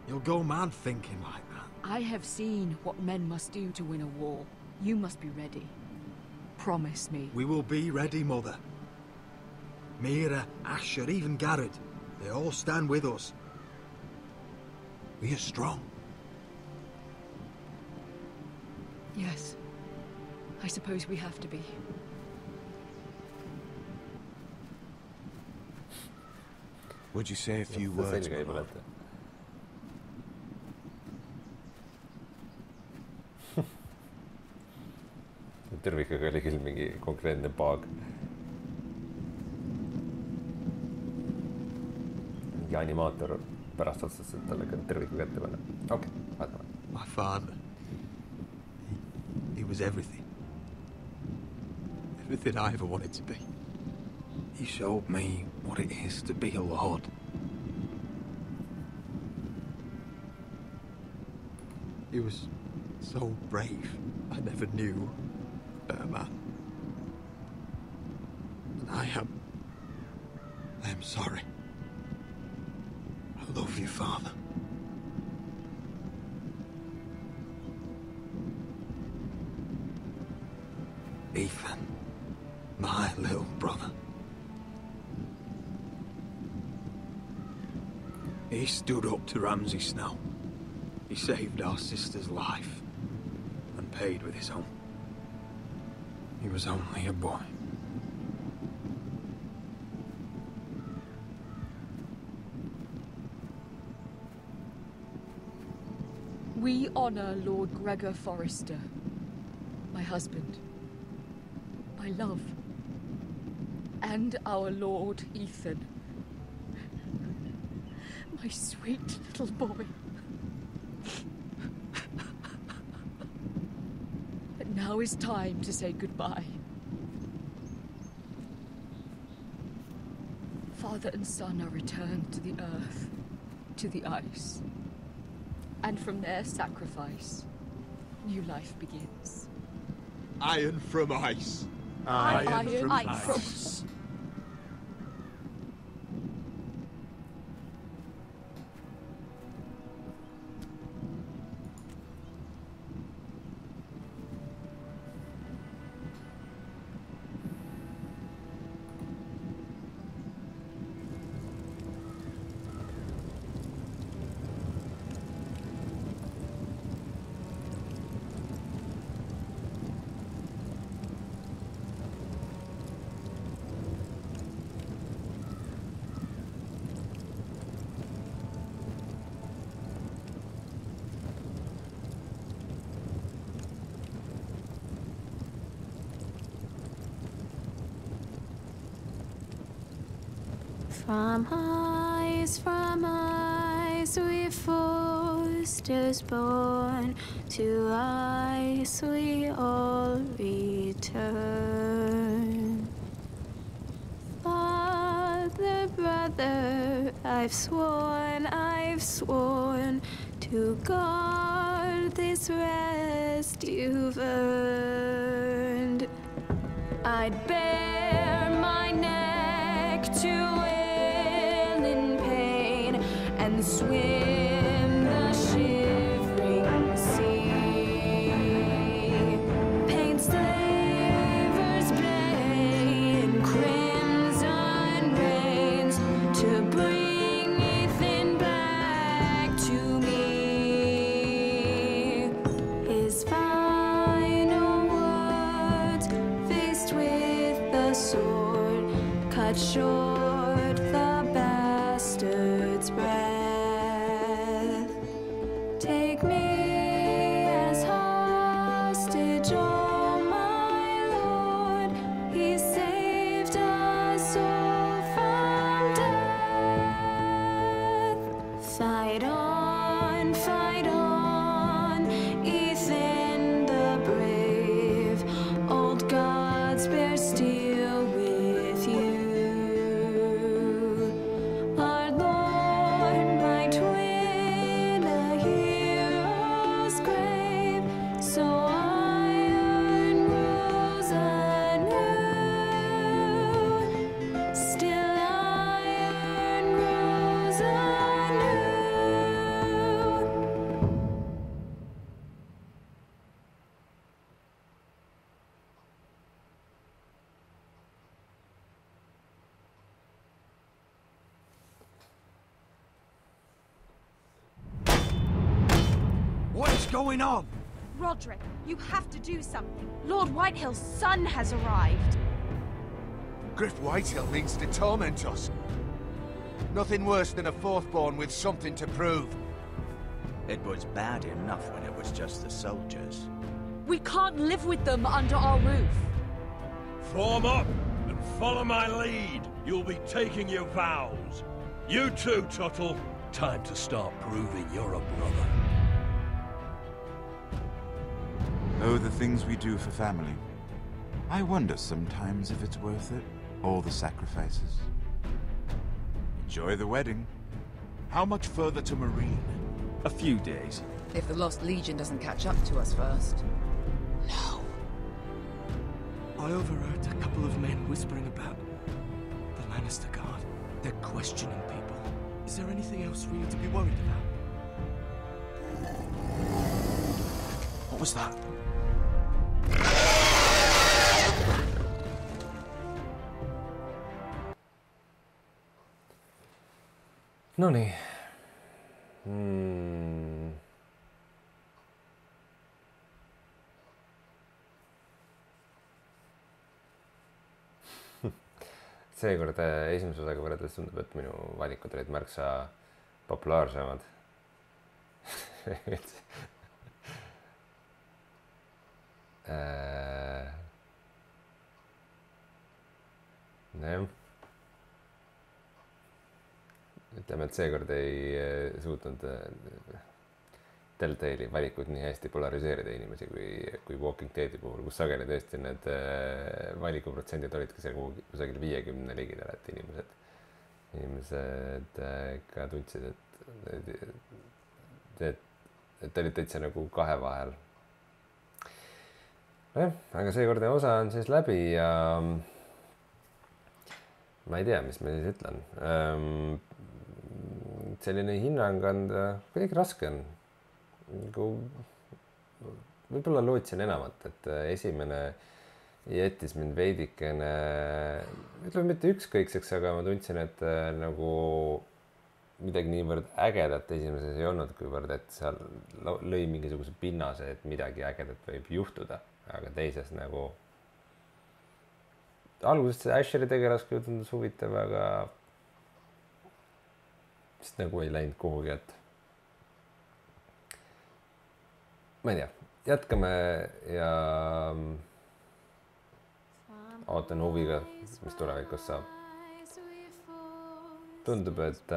You'll go mad thinking like that. I have seen what men must do to win a war. You must be ready. Promise me. We will be ready, Mother. Mira, Asher, even Garrett. They all stand with us. We are strong. Yes. I suppose we have to be. Would you say a few words, my lord? Tervikaga oli küll mingi konkreetne paag. Mingi animaator pärast otsustas, et talle terviku kätte panna. Okei, vaatame. My father. He was everything. Everything I ever wanted to be. He showed me what it is to be a lord. He was so brave. I never knew a better man. And I am sorry. I love you, Father. Ethan, my little brother. He stood up to Ramsay Snow. He saved our sister's life and paid with his own. He was only a boy. We honor Lord Gregor Forrester, my husband, my love, and our Lord Ethan, my sweet little boy. Now is time to say goodbye. Father and son are returned to the earth, to the ice. And from their sacrifice, new life begins. Iron from ice. Iron from ice. From ice we foesters born, to ice we all return. Father, brother, I've sworn to guard this rest you've earned. I'd bare my neck to and swim the shivering sea. Paint slavers play in crimson rains to bring Ethan back to me. His final words, faced with the sword, cut short the bastard's breath. Take me as hostage, oh my Lord. He saved us all from death. Fight on, Ethan the brave. Old gods bear steel with you. Our Lord, my twin, a hero's grave, so iron rules anew. Still iron rules anew. What is going on? Roderick, you have to do something. Lord Whitehill's son has arrived. Griff Whitehill means to torment us. Nothing worse than a fourthborn with something to prove. It was bad enough when it was just the soldiers. We can't live with them under our roof. Form up and follow my lead. You'll be taking your vows. You too, Tuttle. Time to start proving you're a brother. Oh, the things we do for family. I wonder sometimes if it's worth it. All the sacrifices. Enjoy the wedding. How much further to Marine? A few days. If the Lost Legion doesn't catch up to us first. No. I overheard a couple of men whispering about the Lannister Guard. They're questioning people. Is there anything else we need to be worried about? What was that? Nonii. Seekord esimese osaga võrreldes tundub, et minu valikud olid märksa populaarsemad. Ütleme, et seekord ei suutnud Telltale'i valikuid nii hästi polariseerida inimesi kui Walking Deadi puhul, kus sageli tõesti need valikuprotsendid olid ka seal kusagil 50 ligidal, et inimesed ka tundsid, et olid täitsa nagu kahe vahel. Nojah, aga seekordne osa on siis läbi ja ma ei tea, mis ma siis ütlen. Selline hinnang anda kuidagi raske on. Võib-olla lootsin enamat, et esimene jättis mind veidikene, ütleme mitte ükskõikseks, aga ma tundsin, et nagu midagi niivõrd ägedat esimeses ei olnud, kuivõrd, et seal lõi mingisuguse pinnase, et midagi ägedat võib juhtuda, aga teises nagu algusest see Asheri tegelasku tundus huvitav, aga vist nagu ei läinud kuhugi, et ma ei tea, jätkame ja ootan huviga, mis tulevikus saab. Tundub, et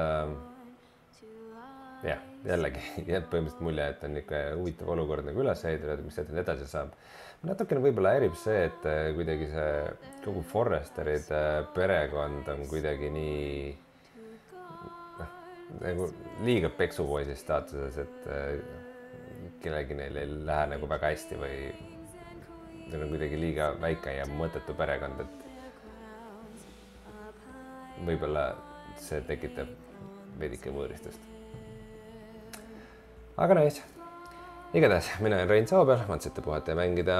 jah, jällegi jääb põhimõtteliselt mulje, et on ikka huvitav olukord nagu üles heidunud, mis edasi saab. Natukene võib-olla ärib see, et kuidagi see kogu Forresteride perekond on kuidagi nii nagu liiga peksupoisi staatuses, et kellegi neil ei lähe nagu väga hästi või neil on kuidagi liiga väike ja mõttetu perekond, et võib-olla see tekitab veidike võõristust. Aga näis. Igatahes, mina olen Rein Soobel, mõtlesite Puhata ja mängida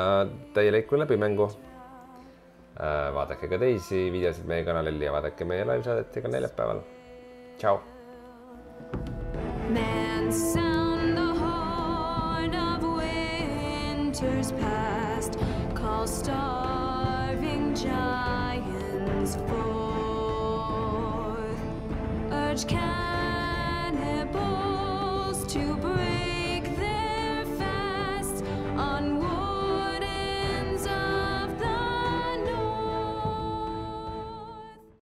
täielikku läbimängu. Vaadake ka teisi videosid meie kanalil ja vaadake meie live-saadet igal neljapäeval. Ciao! Man sound the horn of winter's past, call starving giants forth, urge